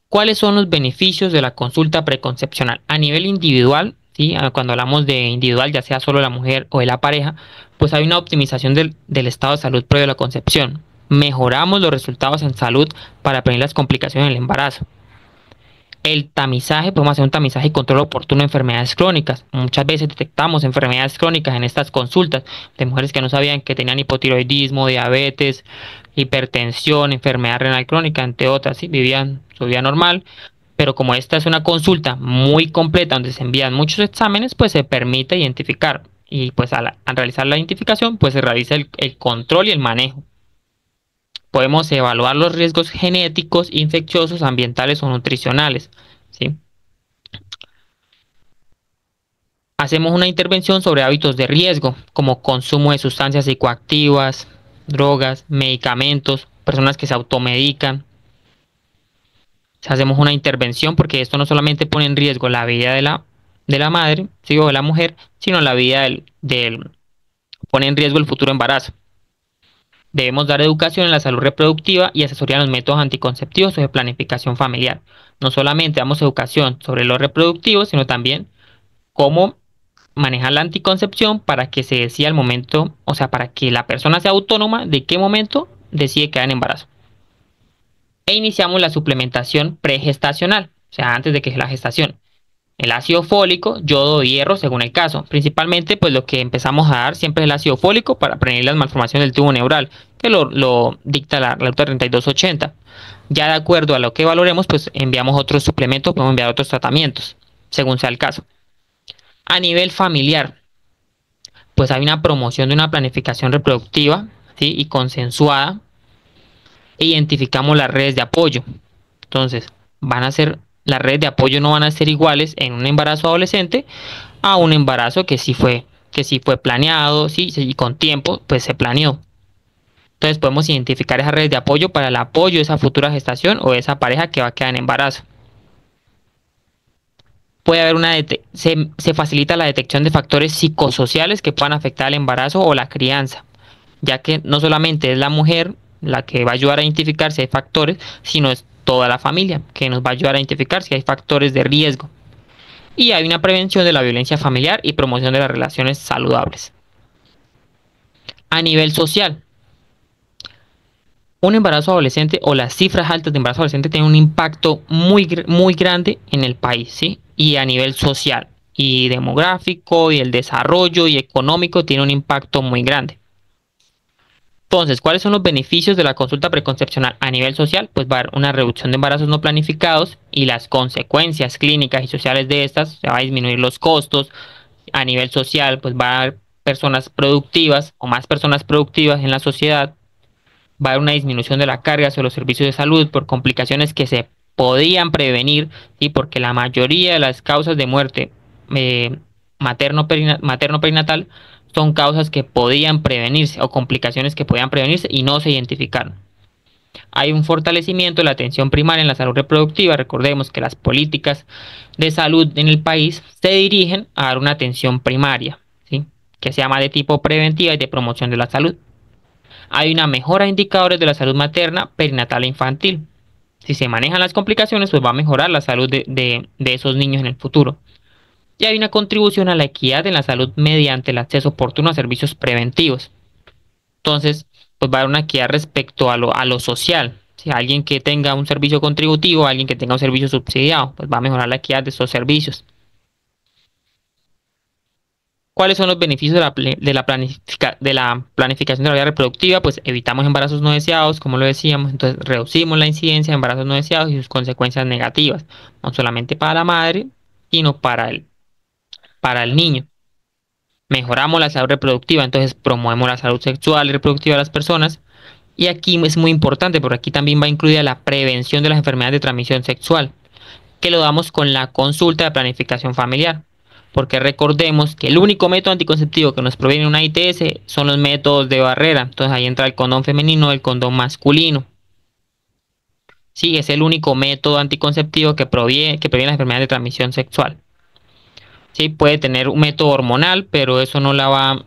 ¿Cuáles son los beneficios de la consulta preconcepcional? A nivel individual, ¿sí? Cuando hablamos de individual, ya sea solo la mujer o de la pareja, pues hay una optimización del estado de salud previo a la concepción. Mejoramos los resultados en salud para prevenir las complicaciones del embarazo. El tamizaje, podemos hacer un tamizaje y control oportuno de enfermedades crónicas. Muchas veces detectamos enfermedades crónicas en estas consultas de mujeres que no sabían que tenían hipotiroidismo, diabetes, hipertensión, enfermedad renal crónica, entre otras. ¿Sí? Vivían su vida normal, pero como esta es una consulta muy completa donde se envían muchos exámenes, pues se permite identificar. Y pues al realizar la identificación, pues se realiza el control y el manejo. Podemos evaluar los riesgos genéticos, infecciosos, ambientales o nutricionales. ¿Sí? Hacemos una intervención sobre hábitos de riesgo, como consumo de sustancias psicoactivas, drogas, medicamentos, personas que se automedican. Hacemos una intervención porque esto no solamente pone en riesgo la vida de la madre, ¿sí? O de la mujer, sino la vida pone en riesgo el futuro embarazo. Debemos dar educación en la salud reproductiva y asesoría en los métodos anticonceptivos o de planificación familiar. No solamente damos educación sobre lo reproductivo, sino también cómo manejar la anticoncepción para que se decida el momento, o sea, para que la persona sea autónoma de qué momento decide quedar en embarazo. E iniciamos la suplementación pregestacional, o sea, antes de que sea la gestación. El ácido fólico, yodo y hierro según el caso. Principalmente, pues lo que empezamos a dar siempre es el ácido fólico para prevenir las malformaciones del tubo neural, que lo dicta la ruta 3280. Ya de acuerdo a lo que valoremos, pues enviamos otros suplementos, podemos enviar otros tratamientos, según sea el caso. A nivel familiar, pues hay una promoción de una planificación reproductiva, ¿sí? Y consensuada. E identificamos las redes de apoyo. Entonces, las redes de apoyo no van a ser iguales en un embarazo adolescente a un embarazo que sí fue planeado, sí, y con tiempo, pues se planeó. Entonces podemos identificar esas redes de apoyo para el apoyo de esa futura gestación o de esa pareja que va a quedar en embarazo. Puede haber se facilita la detección de factores psicosociales que puedan afectar el embarazo o la crianza, ya que no solamente es la mujer la que va a ayudar a identificar si hay factores, sino es toda la familia que nos va a ayudar a identificar si hay factores de riesgo. Y hay una prevención de la violencia familiar y promoción de las relaciones saludables. A nivel social, un embarazo adolescente o las cifras altas de embarazo adolescente tienen un impacto muy grande en el país, ¿sí? Y a nivel social y demográfico y el desarrollo y económico tiene un impacto muy grande. Entonces, ¿cuáles son los beneficios de la consulta preconcepcional a nivel social? Pues va a haber una reducción de embarazos no planificados y las consecuencias clínicas y sociales de estas, se va a disminuir los costos. A nivel social, pues va a haber personas productivas o más personas productivas en la sociedad. Va a haber una disminución de la carga sobre los servicios de salud por complicaciones que se podían prevenir, ¿sí? Porque la mayoría de las causas de muerte materno-perinatal son causas que podían prevenirse o complicaciones que podían prevenirse y no se identificaron. Hay un fortalecimiento de la atención primaria en la salud reproductiva. Recordemos que las políticas de salud en el país se dirigen a dar una atención primaria, ¿sí? Que se llama de tipo preventiva y de promoción de la salud. Hay una mejora de indicadores de la salud materna, perinatal e infantil. Si se manejan las complicaciones, pues va a mejorar la salud de esos niños en el futuro. Y hay una contribución a la equidad en la salud mediante el acceso oportuno a servicios preventivos. Entonces, pues va a haber una equidad respecto a lo social. Si alguien que tenga un servicio contributivo, alguien que tenga un servicio subsidiado, pues va a mejorar la equidad de estos servicios. ¿Cuáles son los beneficios de la planificación de la vida reproductiva? Pues evitamos embarazos no deseados, como lo decíamos, entonces reducimos la incidencia de embarazos no deseados y sus consecuencias negativas, no solamente para la madre, sino para el niño. Mejoramos la salud reproductiva, entonces promovemos la salud sexual y reproductiva de las personas. Y aquí es muy importante porque aquí también va incluida la prevención de las enfermedades de transmisión sexual, que lo damos con la consulta de planificación familiar. Porque recordemos que el único método anticonceptivo que nos proviene una ITS son los métodos de barrera. Entonces ahí entra el condón femenino y el condón masculino. Sí, es el único método anticonceptivo que previene las enfermedades de transmisión sexual. Sí, puede tener un método hormonal, pero eso no la va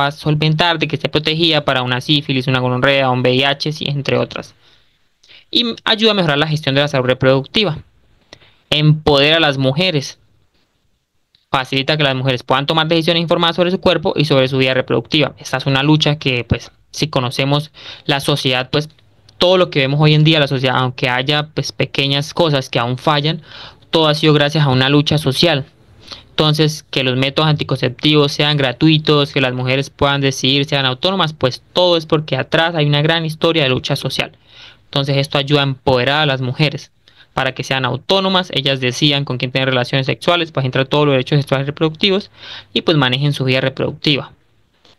a solventar de que esté protegida para una sífilis, una gonorrea, un VIH, sí, entre otras. Y ayuda a mejorar la gestión de la salud reproductiva. Empodera a las mujeres. Facilita que las mujeres puedan tomar decisiones informadas sobre su cuerpo y sobre su vida reproductiva. Esta es una lucha que, pues, si conocemos la sociedad, pues, todo lo que vemos hoy en día en la sociedad, aunque haya pues pequeñas cosas que aún fallan, todo ha sido gracias a una lucha social. Entonces, que los métodos anticonceptivos sean gratuitos, que las mujeres puedan decidir, sean autónomas, pues todo es porque atrás hay una gran historia de lucha social. Entonces, esto ayuda a empoderar a las mujeres para que sean autónomas, ellas decidan con quién tener relaciones sexuales, para entrar todos los derechos sexuales y reproductivos y pues manejen su vida reproductiva,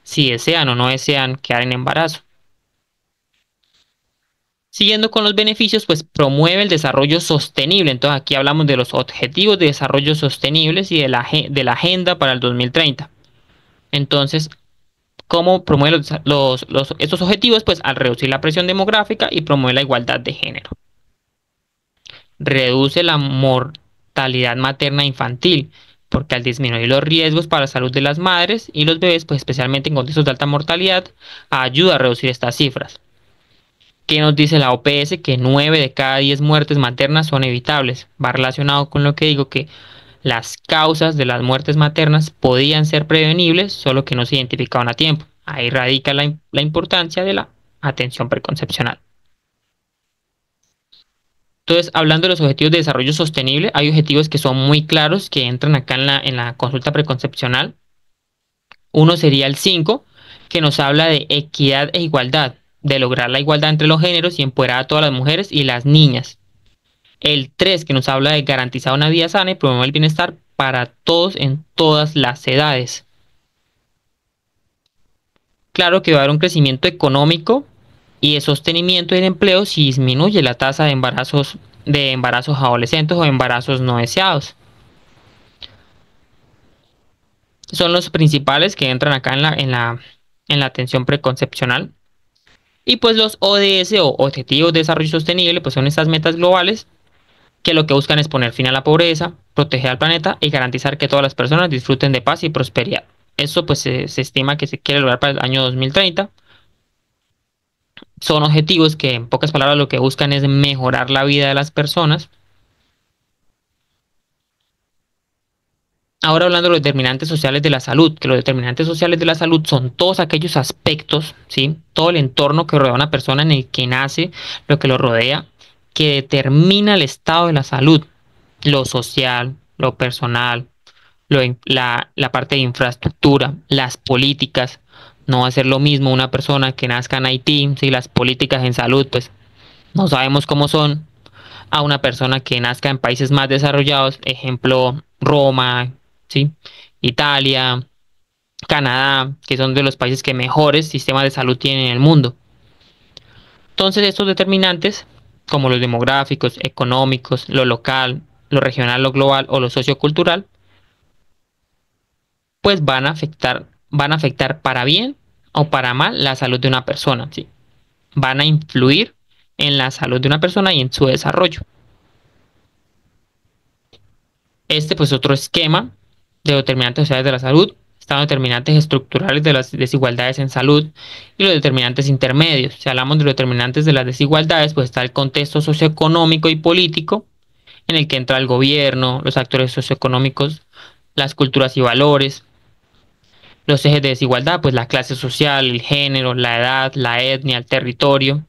si desean o no desean quedar en embarazo. Siguiendo con los beneficios, pues promueve el desarrollo sostenible. Entonces aquí hablamos de los objetivos de desarrollo sostenibles y de la agenda para el 2030. Entonces, ¿cómo promueve estos objetivos? Pues al reducir la presión demográfica y promueve la igualdad de género. Reduce la mortalidad materna infantil, porque al disminuir los riesgos para la salud de las madres y los bebés, pues especialmente en contextos de alta mortalidad, ayuda a reducir estas cifras. ¿Qué nos dice la OPS? Que 9 de cada 10 muertes maternas son evitables. Va relacionado con lo que digo, que las causas de las muertes maternas podían ser prevenibles, solo que no se identificaban a tiempo. Ahí radica la importancia de la atención preconcepcional. Entonces, hablando de los objetivos de desarrollo sostenible, hay objetivos que son muy claros, que entran acá en la consulta preconcepcional. Uno sería el 5, que nos habla de equidad e igualdad, de lograr la igualdad entre los géneros y empoderar a todas las mujeres y las niñas. El 3, que nos habla de garantizar una vida sana y promover el bienestar para todos en todas las edades. Claro que va a haber un crecimiento económico y de sostenimiento del empleo si disminuye la tasa de embarazos adolescentes o embarazos no deseados. Son los principales que entran acá en la atención preconcepcional. Y pues los ODS o Objetivos de Desarrollo Sostenible pues son estas metas globales que lo que buscan es poner fin a la pobreza, proteger al planeta y garantizar que todas las personas disfruten de paz y prosperidad. Eso pues se estima que se quiere lograr para el año 2030. Son objetivos que en pocas palabras lo que buscan es mejorar la vida de las personas. Ahora hablando de los determinantes sociales de la salud, que los determinantes sociales de la salud son todos aquellos aspectos, ¿sí? Todo el entorno que rodea a una persona en el que nace, lo que lo rodea, que determina el estado de la salud, lo social, lo personal, la parte de infraestructura, las políticas. No va a ser lo mismo una persona que nazca en Haití, si las políticas en salud pues no sabemos cómo son, a una persona que nazca en países más desarrollados, ejemplo Roma, ¿sí? Italia, Canadá, que son de los países que mejores sistemas de salud tienen en el mundo. Entonces estos determinantes, como los demográficos, económicos, lo local, lo regional, lo global o lo sociocultural, pues van a afectar para bien o para mal la salud de una persona, ¿sí? Van a influir en la salud de una persona y en su desarrollo. Este pues otro esquema de determinantes sociales de la salud. Están los determinantes estructurales de las desigualdades en salud y los determinantes intermedios. Si hablamos de los determinantes de las desigualdades, pues está el contexto socioeconómico y político, en el que entra el gobierno, los actores socioeconómicos, las culturas y valores. Los ejes de desigualdad, pues la clase social, el género, la edad, la etnia, el territorio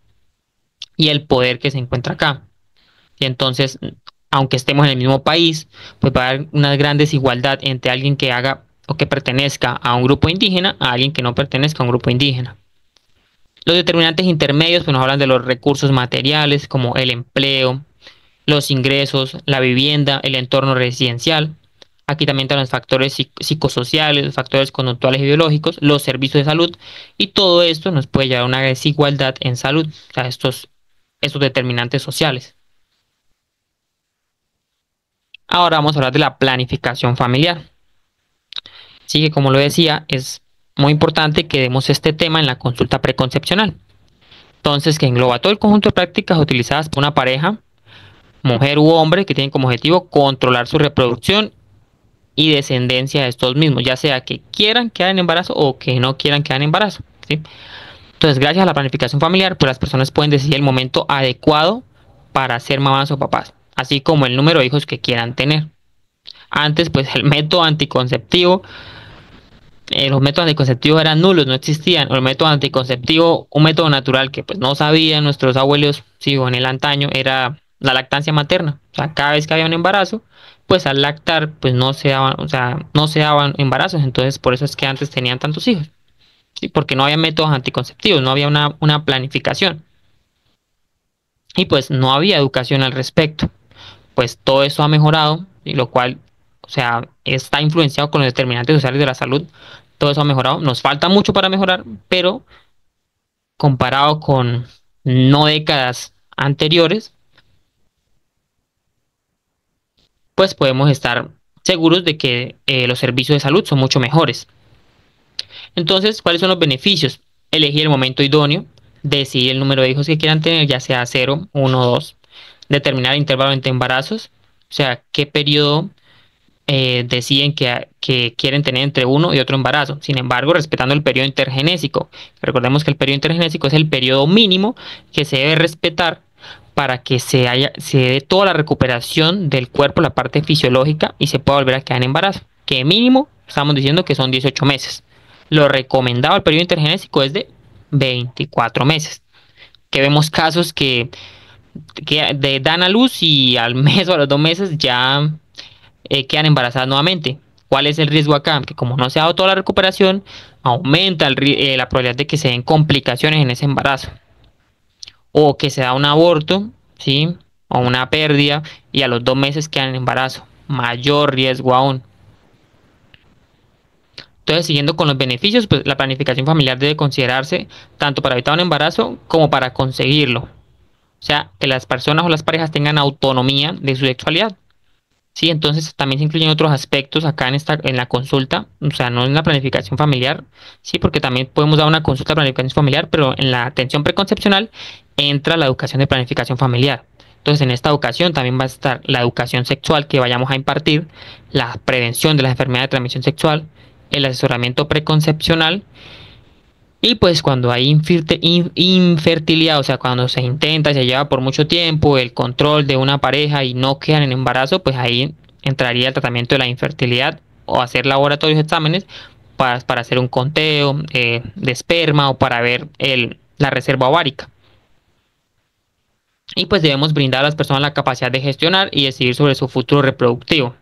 y el poder que se encuentra acá. Y entonces, aunque estemos en el mismo país, pues va a haber una gran desigualdad entre alguien que haga o que pertenezca a un grupo indígena a alguien que no pertenezca a un grupo indígena. Los determinantes intermedios pues nos hablan de los recursos materiales como el empleo, los ingresos, la vivienda, el entorno residencial. Aquí también están los factores psicosociales, los factores conductuales y biológicos, los servicios de salud, y todo esto nos puede llevar a una desigualdad en salud, o sea, estos determinantes sociales. Ahora vamos a hablar de la planificación familiar. Así que, como lo decía, es muy importante que demos este tema en la consulta preconcepcional. Entonces, que engloba todo el conjunto de prácticas utilizadas por una pareja, mujer u hombre, que tienen como objetivo controlar su reproducción y descendencia de estos mismos, ya sea que quieran quedar en embarazo o que no quieran quedar en embarazo, ¿sí? Entonces, gracias a la planificación familiar, pues las personas pueden decidir el momento adecuado para ser mamás o papás, así como el número de hijos que quieran tener. Antes, pues el método anticonceptivo los métodos anticonceptivos eran nulos, no existían. El método anticonceptivo, un método natural que pues no sabían nuestros abuelos, sí, o en el antaño, era la lactancia materna. O sea, cada vez que había un embarazo, pues al lactar, pues no se daban, o sea, no se daban embarazos. Entonces, por eso es que antes tenían tantos hijos, sí, porque no había métodos anticonceptivos, no había una planificación. Y pues no había educación al respecto. Pues todo eso ha mejorado, y lo cual, o sea, está influenciado con los determinantes sociales de la salud. Todo eso ha mejorado. Nos falta mucho para mejorar, pero comparado con no décadas anteriores, pues podemos estar seguros de que los servicios de salud son mucho mejores. Entonces, ¿cuáles son los beneficios? Elegir el momento idóneo, decidir el número de hijos que quieran tener, ya sea 0, 1 o 2, determinar el intervalo entre embarazos, o sea, qué periodo deciden que quieren tener entre uno y otro embarazo. Sin embargo, respetando el periodo intergenésico. Recordemos que el periodo intergenésico es el periodo mínimo que se debe respetar para que se dé toda la recuperación del cuerpo, la parte fisiológica, y se pueda volver a quedar en embarazo. Que mínimo, estamos diciendo que son 18 meses. Lo recomendado al periodo intergenésico es de 24 meses. Que vemos casos que dan a luz y al mes o a los 2 meses ya quedan embarazadas nuevamente. ¿Cuál es el riesgo acá? Que como no se ha dado toda la recuperación, aumenta la probabilidad de que se den complicaciones en ese embarazo. O que se da un aborto, ¿sí? O una pérdida y a los 2 meses quedan en embarazo. Mayor riesgo aún. Entonces, siguiendo con los beneficios, pues la planificación familiar debe considerarse tanto para evitar un embarazo como para conseguirlo. O sea, que las personas o las parejas tengan autonomía de su sexualidad. Sí, entonces también se incluyen otros aspectos acá en la consulta, o sea, no en la planificación familiar, sí, porque también podemos dar una consulta de planificación familiar, pero en la atención preconcepcional entra la educación de planificación familiar. Entonces, en esta educación también va a estar la educación sexual que vayamos a impartir, la prevención de las enfermedades de transmisión sexual, el asesoramiento preconcepcional y pues cuando hay infertilidad, o sea, cuando se intenta y se lleva por mucho tiempo el control de una pareja y no quedan en embarazo, pues ahí entraría el tratamiento de la infertilidad o hacer laboratorios exámenes para hacer un conteo de esperma o para ver la reserva ovárica. Y pues debemos brindar a las personas la capacidad de gestionar y decidir sobre su futuro reproductivo.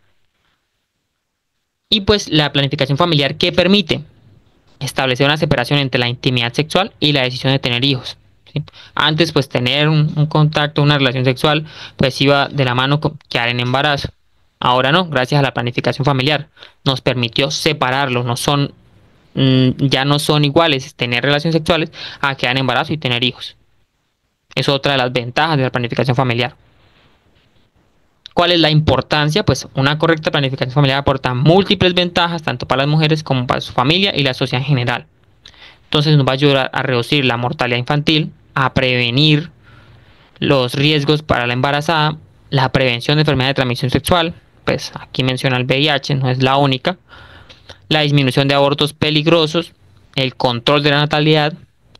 Y pues la planificación familiar, ¿qué permite? Establecer una separación entre la intimidad sexual y la decisión de tener hijos. ¿Sí? Antes, pues tener un contacto, una relación sexual, pues iba de la mano con quedar en embarazo. Ahora no, gracias a la planificación familiar, nos permitió separarlos, ya no son iguales tener relaciones sexuales a quedar en embarazo y tener hijos. Es otra de las ventajas de la planificación familiar. ¿Cuál es la importancia? Pues una correcta planificación familiar aporta múltiples ventajas tanto para las mujeres como para su familia y la sociedad en general. Entonces nos va a ayudar a reducir la mortalidad infantil, a prevenir los riesgos para la embarazada, la prevención de enfermedades de transmisión sexual, pues aquí menciona el VIH, no es la única, la disminución de abortos peligrosos, el control de la natalidad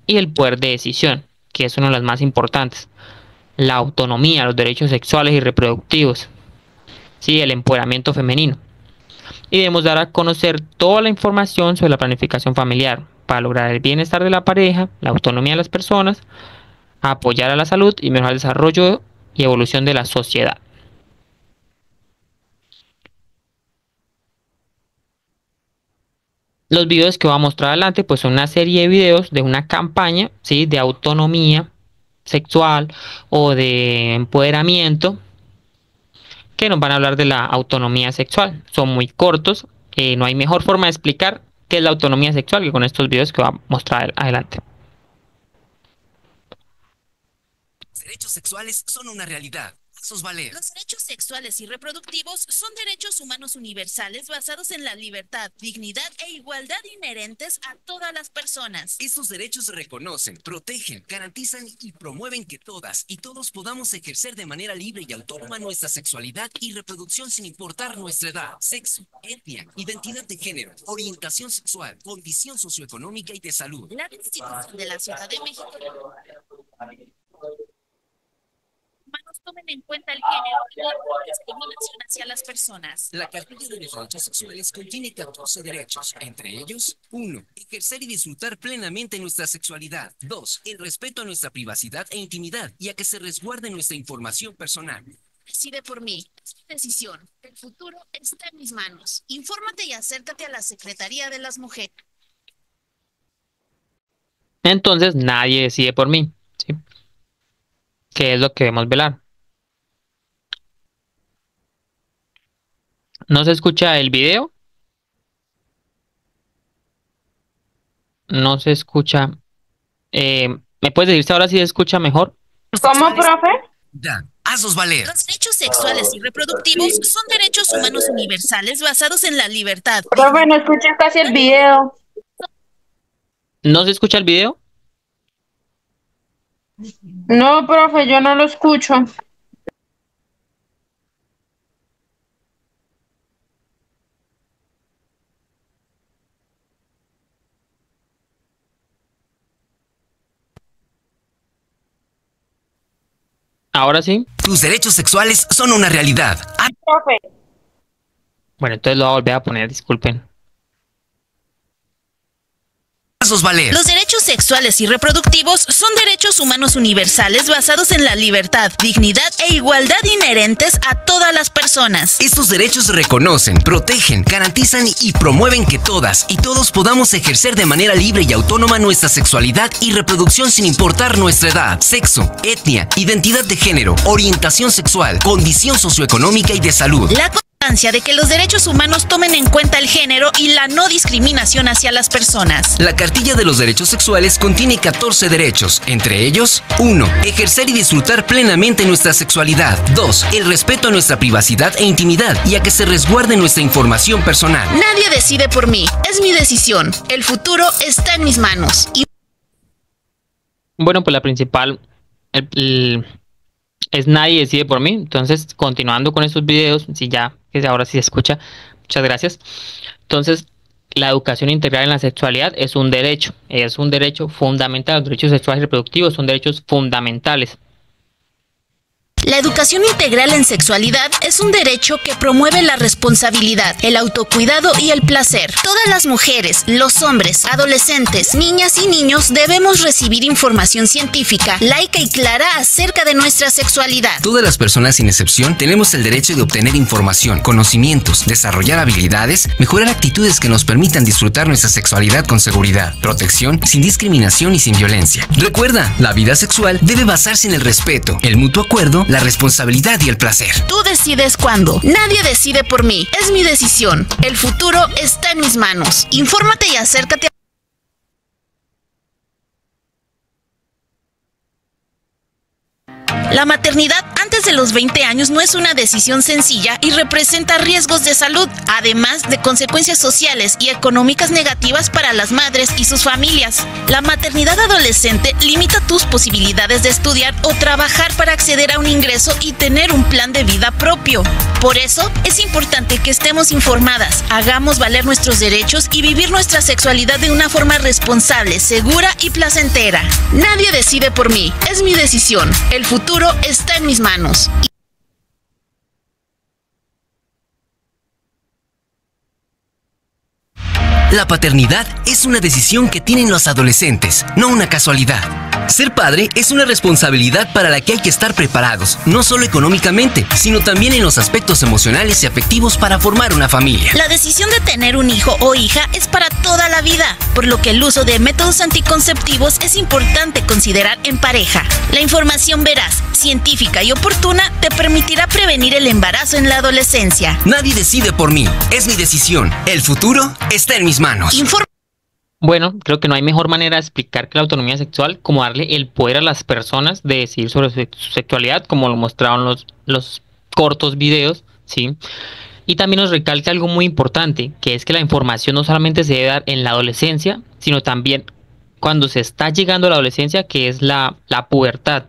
y el poder de decisión, que es uno de los más importantes, la autonomía, los derechos sexuales y reproductivos, ¿sí? El empoderamiento femenino. Y debemos dar a conocer toda la información sobre la planificación familiar para lograr el bienestar de la pareja, la autonomía de las personas, apoyar a la salud y mejorar el desarrollo y evolución de la sociedad. Los videos que voy a mostrar adelante pues son una serie de videos de una campaña, ¿sí? De autonomía sexual o de empoderamiento que nos van a hablar de la autonomía sexual. Son muy cortos, no hay mejor forma de explicar qué es la autonomía sexual que con estos videos que voy a mostrar adelante. Los derechos sexuales son una realidad. Hazlos valer. Los derechos sexuales y reproductivos son derechos humanos universales basados en la libertad, dignidad e igualdad inherentes a todas las personas. Estos derechos reconocen, protegen, garantizan y promueven que todas y todos podamos ejercer de manera libre y autónoma nuestra sexualidad y reproducción sin importar nuestra edad, sexo, etnia, identidad de género, orientación sexual, condición socioeconómica y de salud. La Constitución de la Ciudad de México tomen en cuenta el género y la no discriminación hacia las personas. La cartilla de los derechos sexuales contiene 14 derechos, entre ellos: 1. Ejercer y disfrutar plenamente nuestra sexualidad. 2. El respeto a nuestra privacidad e intimidad y a que se resguarde nuestra información personal. Decide por mí. Es mi decisión. El futuro está en mis manos. Infórmate y acércate a la Secretaría de las Mujeres. Entonces nadie decide por mí, ¿sí? ¿Qué es lo que debemos velar? ¿No se escucha el video? No se escucha. ¿Me puedes decir ahora si se escucha mejor? ¿Cómo, profe? Dan, hazlos valer. Los derechos sexuales y reproductivos son derechos humanos universales basados en la libertad. Profe, no escuché casi el video. ¿No se escucha el video? No, profe, yo no lo escucho. ¿Ahora sí? Tus derechos sexuales son una realidad. Profe, Bueno, entonces lo voy a volver a poner, disculpen. Hazlos valer. Los derechos sexuales y reproductivos son derechos humanos universales basados en la libertad, dignidad e igualdad inherentes a todas las personas. Estos derechos reconocen, protegen, garantizan y promueven que todas y todos podamos ejercer de manera libre y autónoma nuestra sexualidad y reproducción sin importar nuestra edad, sexo, etnia, identidad de género, orientación sexual, condición socioeconómica y de salud. La constancia de que los derechos humanos tomen en cuenta el género y la no discriminación hacia las personas. La cartilla de los derechos sexuales contiene 14 derechos, entre ellos: 1. Ejercer y disfrutar plenamente nuestra sexualidad. 2. El respeto a nuestra privacidad e intimidad y a que se resguarde nuestra información personal. Nadie decide por mí, es mi decisión. El futuro está en mis manos. Bueno, pues la principal es nadie decide por mí. Entonces, continuando con estos videos, si ya, que ahora sí se escucha, muchas gracias. Entonces, la educación integral en la sexualidad es un derecho fundamental. Los derechos sexuales y reproductivos son derechos fundamentales. La educación integral en sexualidad es un derecho que promueve la responsabilidad, el autocuidado y el placer. Todas las mujeres, los hombres, adolescentes, niñas y niños debemos recibir información científica, laica y clara acerca de nuestra sexualidad. Todas las personas sin excepción tenemos el derecho de obtener información, conocimientos, desarrollar habilidades, mejorar actitudes que nos permitan disfrutar nuestra sexualidad con seguridad, protección, sin discriminación y sin violencia. Recuerda, la vida sexual debe basarse en el respeto, el mutuo acuerdo, la responsabilidad y el placer. Tú decides cuándo. Nadie decide por mí. Es mi decisión. El futuro está en mis manos. Infórmate y acércate a... La maternidad antes de los 20 años no es una decisión sencilla y representa riesgos de salud, además de consecuencias sociales y económicas negativas para las madres y sus familias. La maternidad adolescente limita tus posibilidades de estudiar o trabajar para acceder a un ingreso y tener un plan de vida propio. Por eso, es importante que estemos informadas, hagamos valer nuestros derechos y vivir nuestra sexualidad de una forma responsable, segura y placentera. Nadie decide por mí, es mi decisión. El futuro está en mis manos. La paternidad es una decisión que tienen los adolescentes, no una casualidad. Ser padre es una responsabilidad para la que hay que estar preparados, no solo económicamente, sino también en los aspectos emocionales y afectivos para formar una familia. La decisión de tener un hijo o hija es para toda la vida, por lo que el uso de métodos anticonceptivos es importante considerar en pareja. La información veraz, científica y oportuna te permitirá prevenir el embarazo en la adolescencia. Nadie decide por mí, es mi decisión. El futuro está en mis manos. Bueno, creo que no hay mejor manera de explicar que la autonomía sexual como darle el poder a las personas de decidir sobre su sexualidad, como lo mostraron los cortos videos, ¿sí? Y también nos recalca algo muy importante, que es que la información no solamente se debe dar en la adolescencia, sino también cuando se está llegando a la adolescencia, que es la pubertad.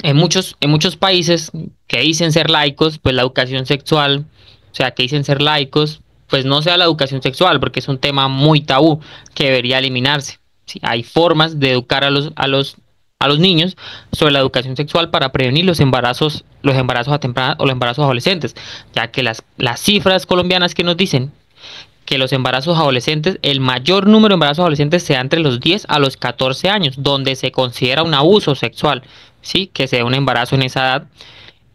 En muchos países que dicen ser laicos, pues la educación sexual, o sea, que dicen ser laicos, pues no sea la educación sexual, porque es un tema muy tabú que debería eliminarse, ¿sí? Hay formas de educar a los a los niños sobre la educación sexual para prevenir los embarazos a temprana o los embarazos adolescentes, ya que las cifras colombianas que nos dicen que los embarazos adolescentes, el mayor número de embarazos adolescentes se da entre los 10 a los 14 años, donde se considera un abuso sexual, ¿sí? Que se dé un embarazo en esa edad,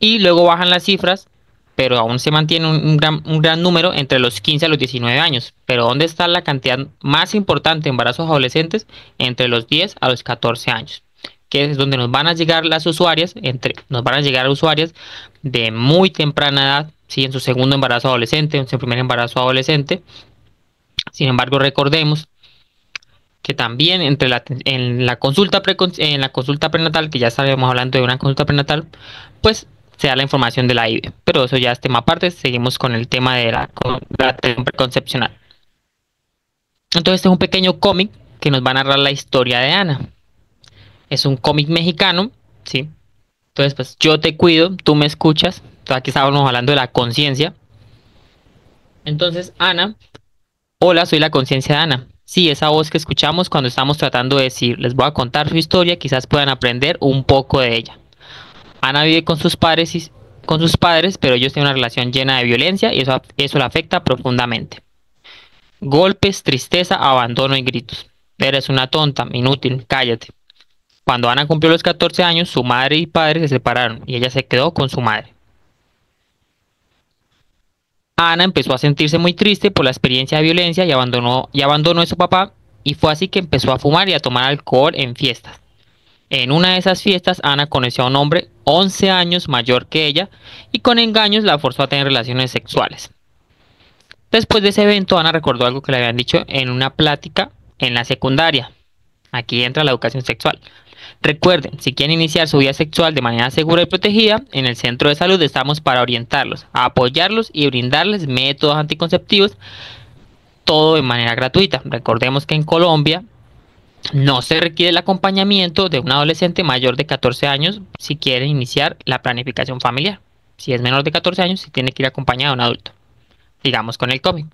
y luego bajan las cifras, pero aún se mantiene un gran número entre los 15 a los 19 años. Pero ¿dónde está la cantidad más importante de embarazos adolescentes? Entre los 10 a los 14 años, que es donde nos van a llegar las usuarias, nos van a llegar usuarias de muy temprana edad, ¿sí? En su segundo embarazo adolescente, en su primer embarazo adolescente. Sin embargo, recordemos que también en la consulta prenatal, que ya estaremos hablando de una consulta prenatal, pues se da la información de la IVE. Pero eso ya es tema aparte, seguimos con el tema de la preconcepcional. Entonces este es un pequeño cómic que nos va a narrar la historia de Ana. Es un cómic mexicano, ¿sí? Entonces, pues yo te cuido, tú me escuchas. Entonces, aquí estábamos hablando de la conciencia. Entonces, Ana, hola, soy la conciencia de Ana. Sí, esa voz que escuchamos cuando estamos tratando de decir, les voy a contar su historia, quizás puedan aprender un poco de ella. Ana vive con sus padres, pero ellos tienen una relación llena de violencia y eso la afecta profundamente. Golpes, tristeza, abandono y gritos. Eres una tonta, inútil, cállate. Cuando Ana cumplió los 14 años, su madre y padre se separaron y ella se quedó con su madre. Ana empezó a sentirse muy triste por la experiencia de violencia y abandonó a su papá, y fue así que empezó a fumar y a tomar alcohol en fiestas. En una de esas fiestas, Ana conoció a un hombre 11 años mayor que ella y con engaños la forzó a tener relaciones sexuales. Después de ese evento, Ana recordó algo que le habían dicho en una plática en la secundaria. Aquí entra la educación sexual. Recuerden, si quieren iniciar su vida sexual de manera segura y protegida, en el centro de salud estamos para orientarlos, apoyarlos y brindarles métodos anticonceptivos, todo de manera gratuita. Recordemos que en Colombia no se requiere el acompañamiento de un adolescente mayor de 14 años si quiere iniciar la planificación familiar. Si es menor de 14 años, sí tiene que ir acompañado de un adulto. Digamos con el cómic.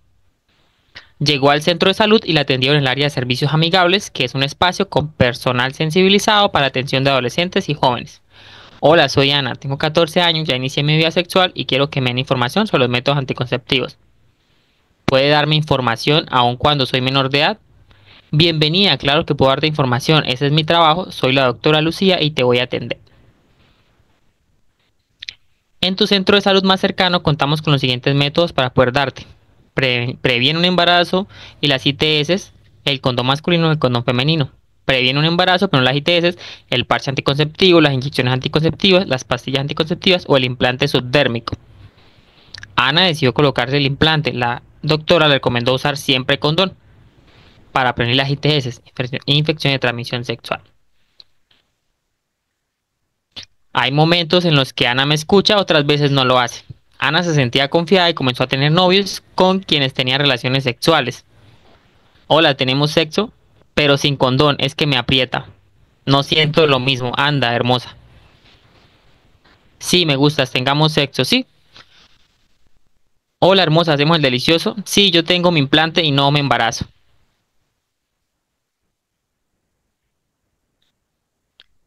Llegó al centro de salud y la atendieron en el área de servicios amigables, que es un espacio con personal sensibilizado para atención de adolescentes y jóvenes. Hola, soy Ana, tengo 14 años, ya inicié mi vida sexual y quiero que me den información sobre los métodos anticonceptivos. ¿Puede darme información aun cuando soy menor de edad? Bienvenida, claro que puedo darte información, ese es mi trabajo, soy la doctora Lucía y te voy a atender. En tu centro de salud más cercano contamos con los siguientes métodos para poder darte. Previene un embarazo y las ITS, el condón masculino y el condón femenino. Previene un embarazo, pero no las ITS, el parche anticonceptivo, las inyecciones anticonceptivas, las pastillas anticonceptivas o el implante subdérmico. Ana decidió colocarse el implante. La doctora le recomendó usar siempre condón para prevenir las ITS, infección de transmisión sexual. Hay momentos en los que Ana me escucha, otras veces no lo hace. Ana se sentía confiada y comenzó a tener novios con quienes tenía relaciones sexuales. Hola, tenemos sexo, pero sin condón, es que me aprieta. No siento lo mismo, anda, hermosa. Sí, me gustas, tengamos sexo, sí. Hola, hermosa, ¿hacemos el delicioso? Sí, yo tengo mi implante y no me embarazo.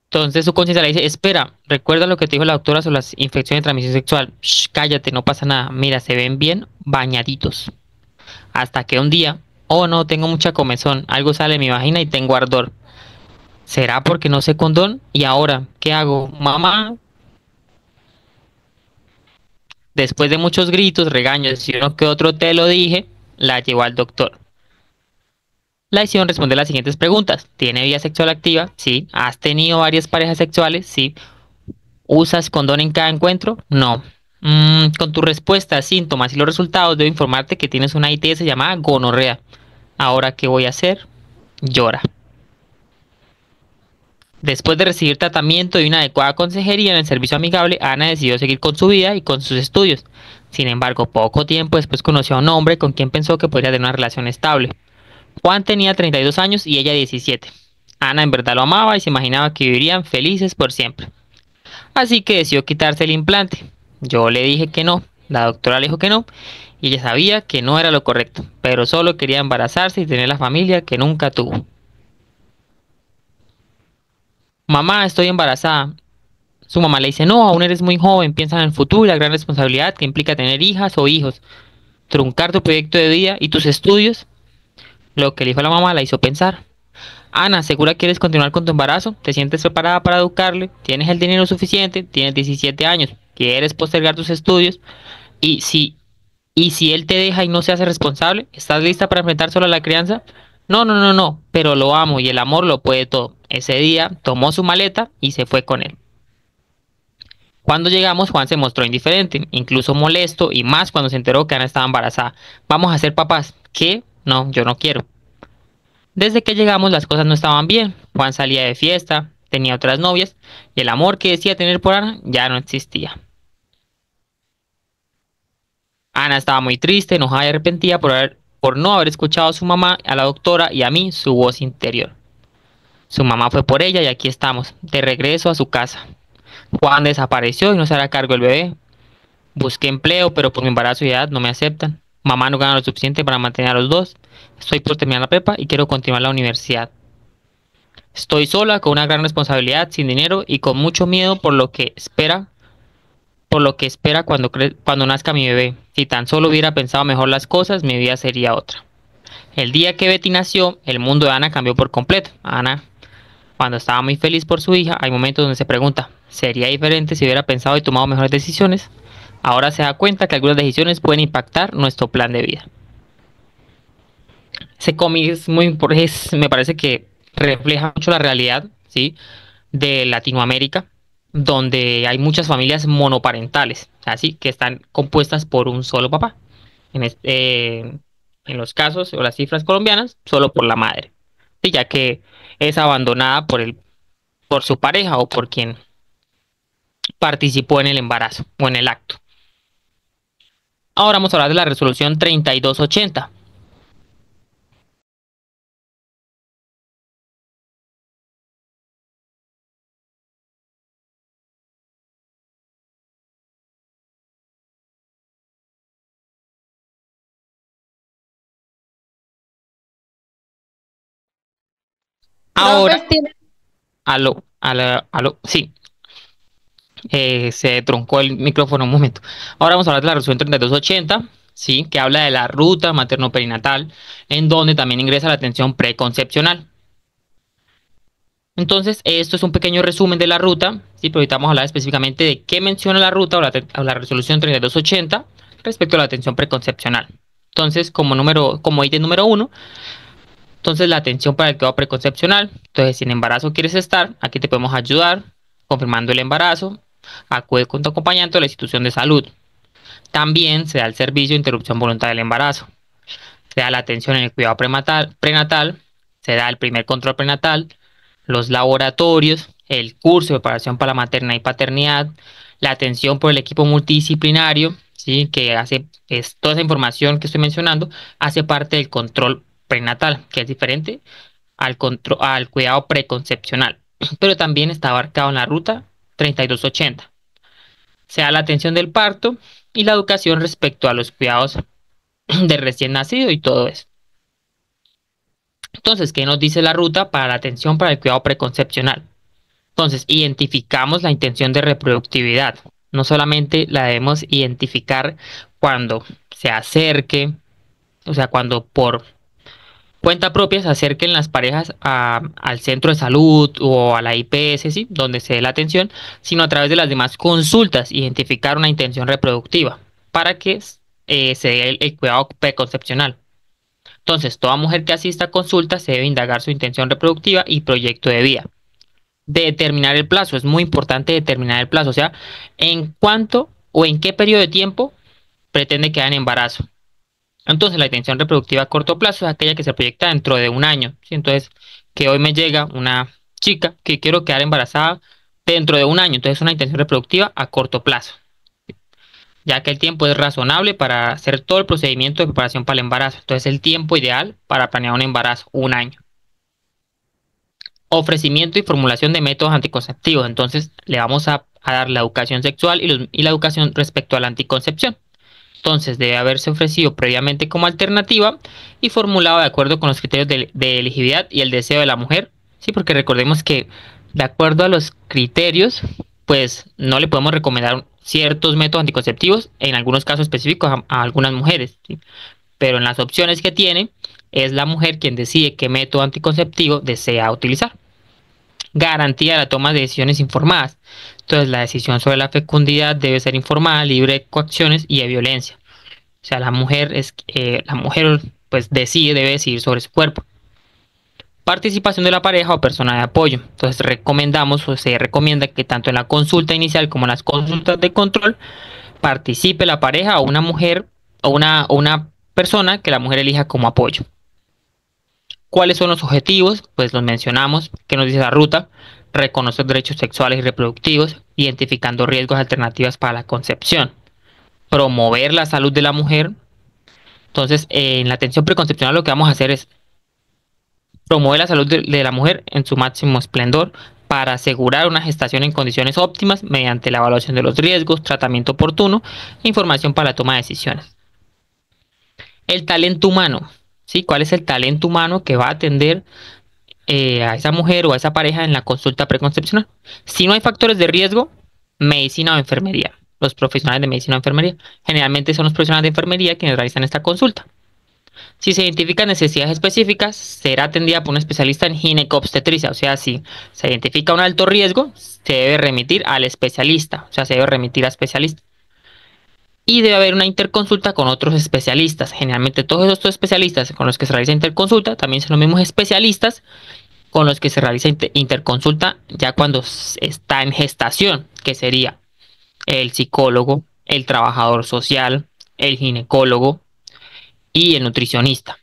Entonces su conciencia le dice, espera, recuerda lo que te dijo la doctora sobre las infecciones de transmisión sexual. Shh, cállate, no pasa nada. Mira, se ven bien bañaditos. Hasta que un día, oh no, tengo mucha comezón, algo sale de mi vagina y tengo ardor. ¿Será porque no sé condón? ¿Y ahora qué hago? Mamá. Después de muchos gritos, regaños y uno que otro te lo dije, la llevó al doctor. La hicieron responder las siguientes preguntas. ¿Tiene vida sexual activa? Sí. ¿Has tenido varias parejas sexuales? Sí. ¿Usas condón en cada encuentro? No. Con tu respuesta, síntomas y los resultados debo informarte que tienes una ITS llamada gonorrea. ¿Ahora qué voy a hacer? Llora. Después de recibir tratamiento y una adecuada consejería en el servicio amigable, Ana decidió seguir con su vida y con sus estudios. Sin embargo, poco tiempo después conoció a un hombre con quien pensó que podría tener una relación estable. Juan tenía 32 años y ella 17. Ana en verdad lo amaba y se imaginaba que vivirían felices por siempre. Así que decidió quitarse el implante. Yo le dije que no, la doctora le dijo que no, y ella sabía que no era lo correcto, pero solo quería embarazarse y tener la familia que nunca tuvo. mamá, estoy embarazada. Su mamá le dice, no, aún eres muy joven, piensa en el futuro y la gran responsabilidad que implica tener hijas o hijos, truncar tu proyecto de vida y tus estudios. Lo que le dijo la mamá la hizo pensar. Ana, ¿segura quieres continuar con tu embarazo? ¿Te sientes preparada para educarle? ¿Tienes el dinero suficiente? Tienes 17 años. ¿Quieres postergar tus estudios? Y si él te deja y no se hace responsable, ¿estás lista para enfrentar solo a la crianza? No, no, no, no, pero lo amo y el amor lo puede todo. Ese día tomó su maleta y se fue con él. Cuando llegamos, Juan se mostró indiferente, incluso molesto y más cuando se enteró que Ana estaba embarazada. Vamos a ser papás. ¿Qué? No, yo no quiero. Desde que llegamos las cosas no estaban bien. Juan salía de fiesta, tenía otras novias y el amor que decía tener por Ana ya no existía. Ana estaba muy triste, enojada y arrepentida por no haber escuchado a su mamá, a la doctora y a mí su voz interior. Su mamá fue por ella y aquí estamos, de regreso a su casa. Juan desapareció y no se hará cargo del bebé. Busqué empleo, pero por mi embarazo y edad no me aceptan. Mamá no gana lo suficiente para mantener a los dos. Estoy por terminar la prepa y quiero continuar la universidad. Estoy sola, con una gran responsabilidad, sin dinero y con mucho miedo por lo que espera cuando nazca mi bebé. Si tan solo hubiera pensado mejor las cosas, mi vida sería otra. El día que Betty nació, el mundo de Ana cambió por completo. Ana, cuando estaba muy feliz por su hija, hay momentos donde se pregunta, ¿sería diferente si hubiera pensado y tomado mejores decisiones? Ahora se da cuenta que algunas decisiones pueden impactar nuestro plan de vida. Ese cómic me parece que refleja mucho la realidad, ¿sí?, de Latinoamérica, donde hay muchas familias monoparentales, así que están compuestas por un solo papá. En los casos o las cifras colombianas, solo por la madre, ¿sí?, ya que es abandonada por su pareja o por quien participó en el embarazo o en el acto. Ahora vamos a hablar de la resolución 3280. Ahora, Profe, aló, sí, se truncó el micrófono un momento. Ahora vamos a hablar de la resolución 3280, sí, que habla de la ruta materno-perinatal, en donde también ingresa la atención preconcepcional. Entonces, esto es un pequeño resumen de la ruta, sí, pero ahorita vamos a hablar específicamente de qué menciona la ruta o la resolución 3280 respecto a la atención preconcepcional. Entonces, como ítem número 1, entonces la atención para el cuidado preconcepcional. Entonces, si en embarazo quieres estar, aquí te podemos ayudar confirmando el embarazo. Acude con tu acompañante a la institución de salud. También se da el servicio de interrupción voluntaria del embarazo. Se da la atención en el cuidado prenatal, se da el primer control prenatal, los laboratorios, el curso de preparación para la maternidad y paternidad, la atención por el equipo multidisciplinario, ¿sí?, que hace toda esa información que estoy mencionando, hace parte del control prenatal, que es diferente al cuidado preconcepcional, pero también está abarcado en la ruta 3280. Se da la atención del parto y la educación respecto a los cuidados de recién nacido y todo eso. Entonces, ¿qué nos dice la ruta para la atención para el cuidado preconcepcional? Entonces, identificamos la intención de reproductividad. No solamente la debemos identificar cuando se acerque, o sea, cuando por cuenta propia se acerquen las parejas al centro de salud o a la IPS, ¿sí?, donde se dé la atención, sino a través de las demás consultas, identificar una intención reproductiva para que se dé el cuidado preconcepcional. Entonces, toda mujer que asista a consulta se debe indagar su intención reproductiva y proyecto de vida. Determinar el plazo, es muy importante determinar el plazo, o sea, en cuánto o en qué periodo de tiempo pretende quedar en embarazo. Entonces, la intención reproductiva a corto plazo es aquella que se proyecta dentro de un año, ¿sí? Entonces, que hoy me llega una chica que quiero quedar embarazada dentro de un año, entonces es una intención reproductiva a corto plazo, ya que el tiempo es razonable para hacer todo el procedimiento de preparación para el embarazo. Entonces, el tiempo ideal para planear un embarazo, un año. Ofrecimiento y formulación de métodos anticonceptivos. Entonces, le vamos a dar la educación sexual y la educación respecto a la anticoncepción. Entonces, debe haberse ofrecido previamente como alternativa y formulado de acuerdo con los criterios de elegibilidad y el deseo de la mujer. Sí, porque recordemos que de acuerdo a los criterios, pues no le podemos recomendar ciertos métodos anticonceptivos, en algunos casos específicos a algunas mujeres, ¿sí? Pero en las opciones que tiene, es la mujer quien decide qué método anticonceptivo desea utilizar. Garantía de la toma de decisiones informadas. Entonces, la decisión sobre la fecundidad debe ser informada, libre de coacciones y de violencia. O sea, la mujer pues debe decidir sobre su cuerpo. Participación de la pareja o persona de apoyo. Entonces recomendamos o se recomienda que tanto en la consulta inicial como en las consultas de control participe la pareja o una mujer o una persona que la mujer elija como apoyo. ¿Cuáles son los objetivos? Pues los mencionamos, que nos dice la ruta: reconocer derechos sexuales y reproductivos, identificando riesgos alternativas para la concepción, promover la salud de la mujer. Entonces, en la atención preconcepcional lo que vamos a hacer es promover la salud de la mujer en su máximo esplendor para asegurar una gestación en condiciones óptimas mediante la evaluación de los riesgos, tratamiento oportuno e información para la toma de decisiones. El talento humano, ¿sí? ¿Cuál es el talento humano que va a atender a esa mujer o a esa pareja en la consulta preconcepcional? Si no hay factores de riesgo, medicina o enfermería. Los profesionales de medicina o enfermería generalmente son los profesionales de enfermería quienes realizan esta consulta. Si se identifican necesidades específicas, será atendida por un especialista en ginecobstetricia. O sea, si se identifica un alto riesgo, se debe remitir al especialista. O sea, se debe remitir a especialista. Y debe haber una interconsulta con otros especialistas. Generalmente todos estos especialistas con los que se realiza interconsulta también son los mismos especialistas con los que se realiza interconsulta ya cuando está en gestación, que sería el psicólogo, el trabajador social, el ginecólogo y el nutricionista.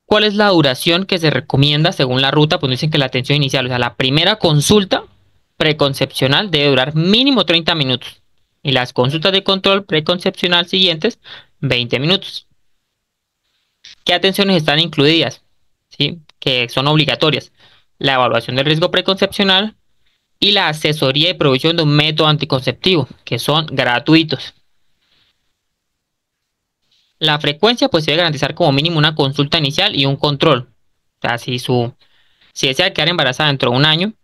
¿Cuál es la duración que se recomienda según la ruta? Pues dicen que la atención inicial, o sea, la primera consulta preconcepcional debe durar mínimo 30 minutos y las consultas de control preconcepcional siguientes 20 minutos. ¿Qué atenciones están incluidas? ¿Sí? Que son obligatorias: la evaluación del riesgo preconcepcional y la asesoría y provisión de un método anticonceptivo, que son gratuitos. La frecuencia pues debe garantizar como mínimo una consulta inicial y un control. O sea, si desea quedar embarazada dentro de un año,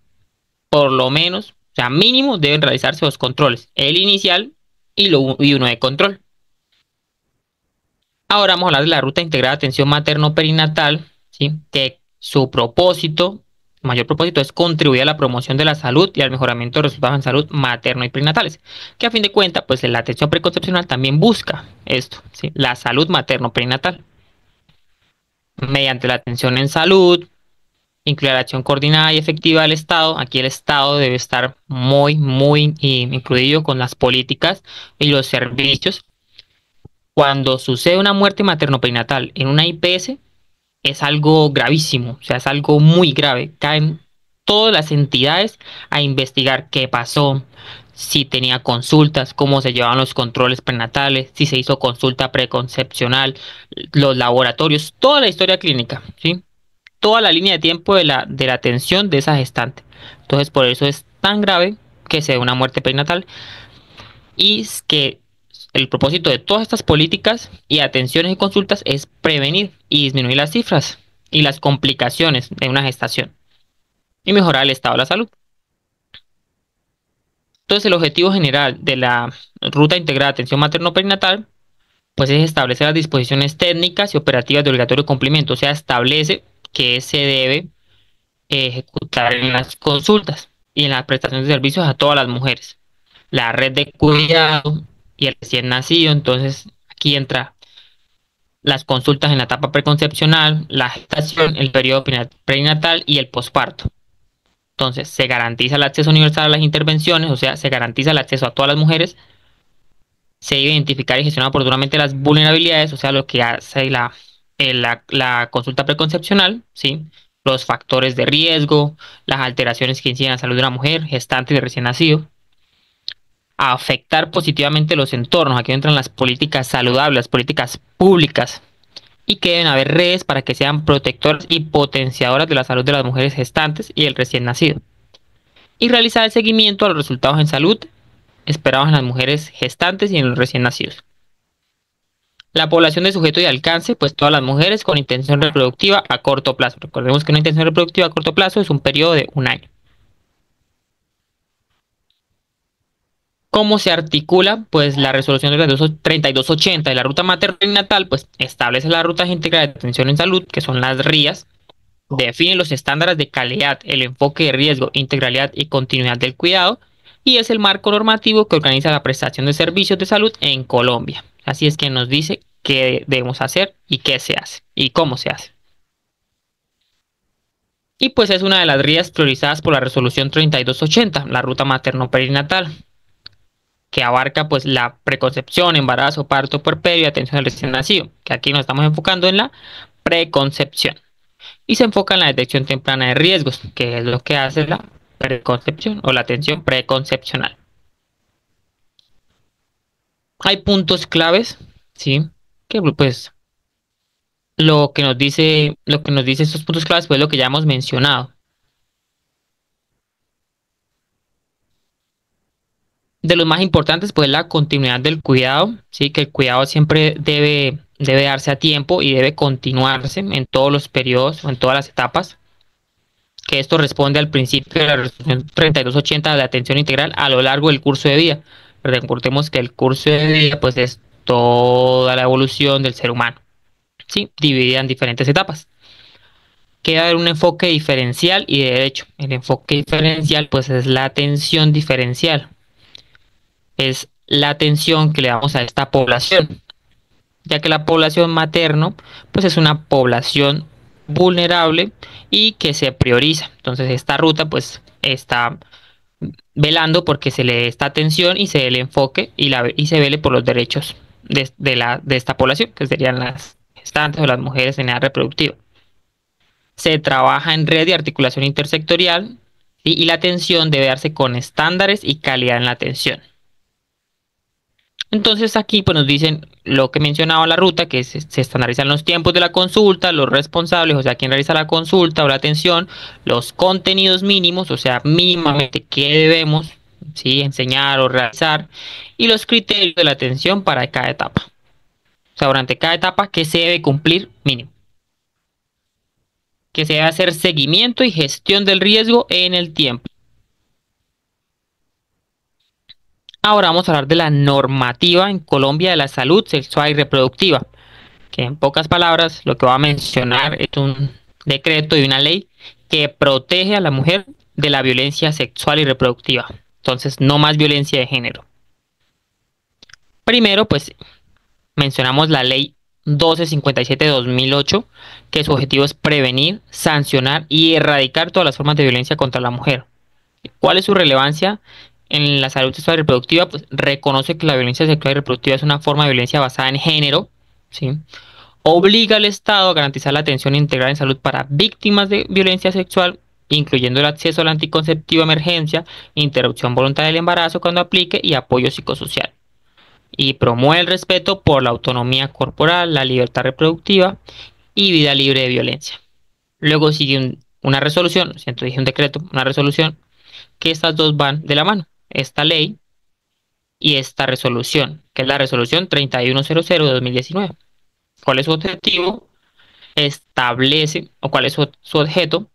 por lo menos, o sea, mínimo deben realizarse 2 controles, el inicial y uno de control. Ahora vamos a hablar de la ruta integrada de atención materno-perinatal, ¿sí? Que su mayor propósito es contribuir a la promoción de la salud y al mejoramiento de resultados en salud materno y perinatales, que a fin de cuentas, pues la atención preconcepcional también busca esto, ¿sí? La salud materno-perinatal. Mediante la atención en salud, incluye la acción coordinada y efectiva del Estado. Aquí el Estado debe estar muy incluido con las políticas y los servicios. Cuando sucede una muerte materno-perinatal en una IPS, es algo gravísimo, o sea, es algo muy grave. Caen todas las entidades a investigar qué pasó, si tenía consultas, cómo se llevaban los controles prenatales, si se hizo consulta preconcepcional, los laboratorios, toda la historia clínica, ¿sí? Toda la línea de tiempo de la atención de esa gestante. Entonces, por eso es tan grave que se dé una muerte perinatal. Y es que el propósito de todas estas políticas y atenciones y consultas es prevenir y disminuir las cifras y las complicaciones de una gestación y mejorar el estado de la salud. Entonces, el objetivo general de la ruta integrada de atención materno-perinatal pues es establecer las disposiciones técnicas y operativas de obligatorio cumplimiento. O sea, establece qué se debe ejecutar en las consultas y en la prestación de servicios a todas las mujeres. La red de cuidado y el recién nacido. Entonces, aquí entra las consultas en la etapa preconcepcional, la gestación, el periodo perinatal y el posparto. Entonces, se garantiza el acceso universal a las intervenciones, o sea, se garantiza el acceso a todas las mujeres. Se debe identificar y gestionar oportunamente las vulnerabilidades, o sea, lo que hace la consulta preconcepcional, ¿sí? Los factores de riesgo, las alteraciones que inciden en la salud de la mujer, gestante y de recién nacido. A afectar positivamente los entornos. Aquí entran las políticas saludables, las políticas públicas, y que deben haber redes para que sean protectoras y potenciadoras de la salud de las mujeres gestantes y el recién nacido. Y realizar el seguimiento a los resultados en salud esperados en las mujeres gestantes y en los recién nacidos. La población de sujeto y alcance, pues todas las mujeres con intención reproductiva a corto plazo. Recordemos que una intención reproductiva a corto plazo es un periodo de un año. ¿Cómo se articula? Pues la resolución de la 3280 de la ruta materno-perinatal, pues establece las rutas integrales de atención en salud, que son las RIAS, define los estándares de calidad, el enfoque de riesgo, integralidad y continuidad del cuidado, y es el marco normativo que organiza la prestación de servicios de salud en Colombia. Así es que nos dice qué debemos hacer y qué se hace y cómo se hace. Y pues es una de las RIAS priorizadas por la resolución 3280, la ruta materno-perinatal, que abarca pues la preconcepción, embarazo, parto, puerperio y atención al recién nacido, que aquí nos estamos enfocando en la preconcepción. Y se enfoca en la detección temprana de riesgos, que es lo que hace la preconcepción o la atención preconcepcional. Hay puntos claves, ¿sí? Que pues lo que nos dice estos puntos claves, pues lo que ya hemos mencionado. De los más importantes, pues la continuidad del cuidado, ¿sí? Que el cuidado siempre debe darse a tiempo y debe continuarse en todos los periodos o en todas las etapas. Que esto responde al principio de la resolución 3280 de atención integral a lo largo del curso de vida. Recordemos que el curso de vida pues es toda la evolución del ser humano, ¿sí? Dividida en diferentes etapas. Queda haber un enfoque diferencial y de derecho. El enfoque diferencial pues es la atención diferencial. Es la atención que le damos a esta población, ya que la población materno pues es una población vulnerable y que se prioriza. Entonces esta ruta pues está velando porque se le dé esta atención y se dé el enfoque y se vele por los derechos de esta población, que serían las gestantes o las mujeres en edad reproductiva. Se trabaja en red de articulación intersectorial, ¿sí? Y la atención debe darse con estándares y calidad en la atención. Entonces aquí pues nos dicen lo que mencionaba la ruta, que se estandarizan los tiempos de la consulta, los responsables, o sea, quien realiza la consulta o la atención, los contenidos mínimos, o sea, mínimamente qué debemos, ¿sí? Enseñar o realizar, y los criterios de la atención para cada etapa. O sea, durante cada etapa, ¿qué se debe cumplir mínimo? Que se debe hacer seguimiento y gestión del riesgo en el tiempo. Ahora vamos a hablar de la normativa en Colombia de la salud sexual y reproductiva, que en pocas palabras lo que va a mencionar es un decreto y una ley que protege a la mujer de la violencia sexual y reproductiva. Entonces, no más violencia de género. Primero, pues mencionamos la ley 1257 de 2008, que su objetivo es prevenir, sancionar y erradicar todas las formas de violencia contra la mujer. ¿Cuál es su relevancia en la salud sexual y reproductiva? Pues reconoce que la violencia sexual y reproductiva es una forma de violencia basada en género, ¿sí? Obliga al Estado a garantizar la atención integral en salud para víctimas de violencia sexual, incluyendo el acceso al anticonceptivo de emergencia, interrupción voluntaria del embarazo cuando aplique y apoyo psicosocial. Y promueve el respeto por la autonomía corporal, la libertad reproductiva y vida libre de violencia. Luego sigue una resolución, siento dije un decreto, una resolución, que estas dos van de la mano, esta ley y esta resolución, que es la resolución 3100 de 2019. ¿Cuál es su objetivo? Establece, o cuál es su objeto,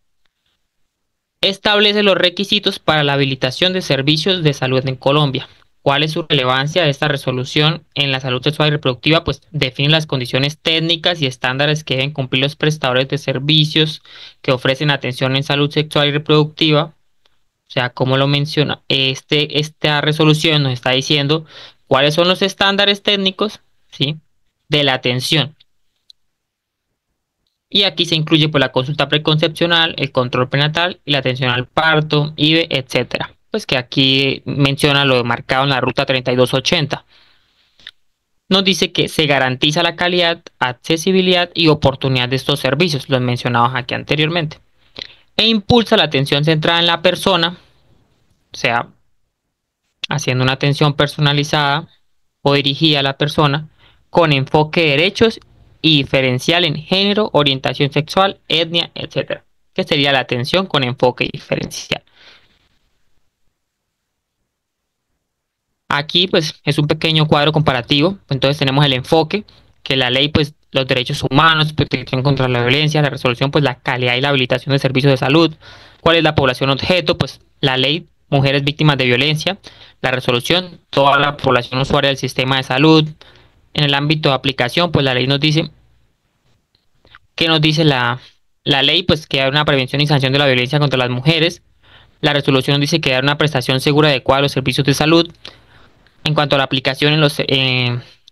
establece los requisitos para la habilitación de servicios de salud en Colombia. ¿Cuál es su relevancia de esta resolución en la salud sexual y reproductiva? Pues define las condiciones técnicas y estándares que deben cumplir los prestadores de servicios que ofrecen atención en salud sexual y reproductiva. O sea, como lo menciona, esta resolución nos está diciendo cuáles son los estándares técnicos, ¿sí? De la atención. Y aquí se incluye pues, la consulta preconcepcional, el control prenatal y la atención al parto, IVE, etcétera. Pues que aquí menciona lo marcado en la ruta 3280. Nos dice que se garantiza la calidad, accesibilidad y oportunidad de estos servicios, los mencionados aquí anteriormente. E impulsa la atención centrada en la persona, o sea, haciendo una atención personalizada o dirigida a la persona con enfoque de derechos y diferencial en género, orientación sexual, etnia, etcétera, que sería la atención con enfoque diferencial. Aquí pues es un pequeño cuadro comparativo. Entonces tenemos el enfoque, que la ley, pues los derechos humanos, protección contra la violencia, la resolución, pues la calidad y la habilitación de servicios de salud, cuál es la población objeto, pues la ley, mujeres víctimas de violencia, la resolución, toda la población usuaria del sistema de salud. En el ámbito de aplicación, pues la ley nos dice, ¿qué nos dice la ley? Pues que hay una prevención y sanción de la violencia contra las mujeres. La resolución nos dice que hay una prestación segura y adecuada a los servicios de salud. En cuanto a la aplicación en los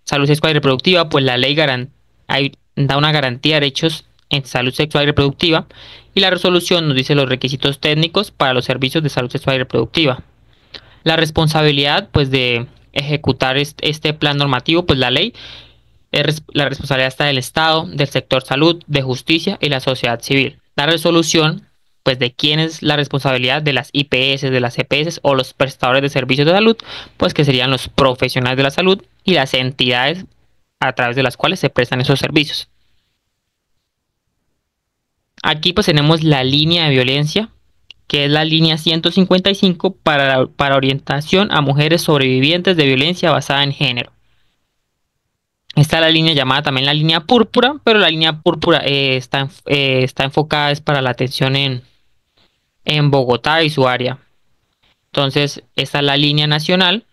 salud sexual y reproductiva, pues la ley da una garantía de derechos en salud sexual y reproductiva, y la resolución nos dice los requisitos técnicos para los servicios de salud sexual y reproductiva. La responsabilidad, pues, de ejecutar este plan normativo, pues la ley, la responsabilidad está del Estado, del sector salud, de justicia y la sociedad civil. La resolución, pues, de quién es la responsabilidad de las IPS, de las EPS o los prestadores de servicios de salud, pues que serían los profesionales de la salud y las entidades a través de las cuales se prestan esos servicios. Aquí pues tenemos la línea de violencia, que es la línea 155 para orientación a mujeres sobrevivientes de violencia basada en género. Está la línea llamada también la línea púrpura, pero la línea púrpura está enfocada es para la atención en Bogotá y su área. Entonces, esta es la línea nacional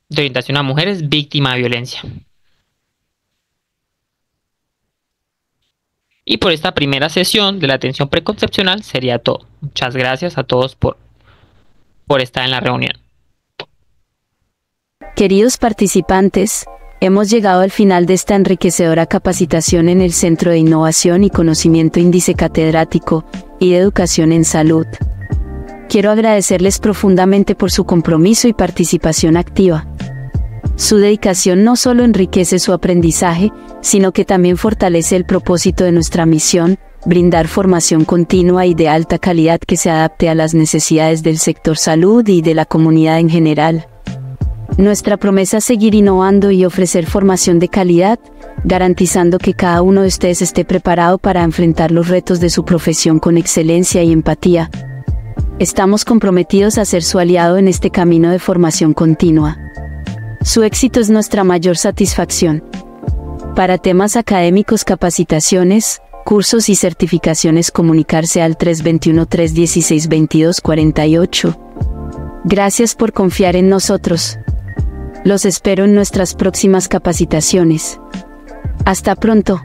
de orientación a mujeres víctimas de violencia. Y por esta primera sesión de la atención preconcepcional sería todo. Muchas gracias a todos por estar en la reunión. Queridos participantes, hemos llegado al final de esta enriquecedora capacitación en el Centro de Innovación y Conocimiento Índice Catedrático y de Educación en Salud. Quiero agradecerles profundamente por su compromiso y participación activa. Su dedicación no solo enriquece su aprendizaje, sino que también fortalece el propósito de nuestra misión, brindar formación continua y de alta calidad que se adapte a las necesidades del sector salud y de la comunidad en general. Nuestra promesa es seguir innovando y ofrecer formación de calidad, garantizando que cada uno de ustedes esté preparado para enfrentar los retos de su profesión con excelencia y empatía. Estamos comprometidos a ser su aliado en este camino de formación continua. Su éxito es nuestra mayor satisfacción. Para temas académicos, capacitaciones, cursos y certificaciones, comunicarse al 321-316-2248. Gracias por confiar en nosotros. Los espero en nuestras próximas capacitaciones. Hasta pronto.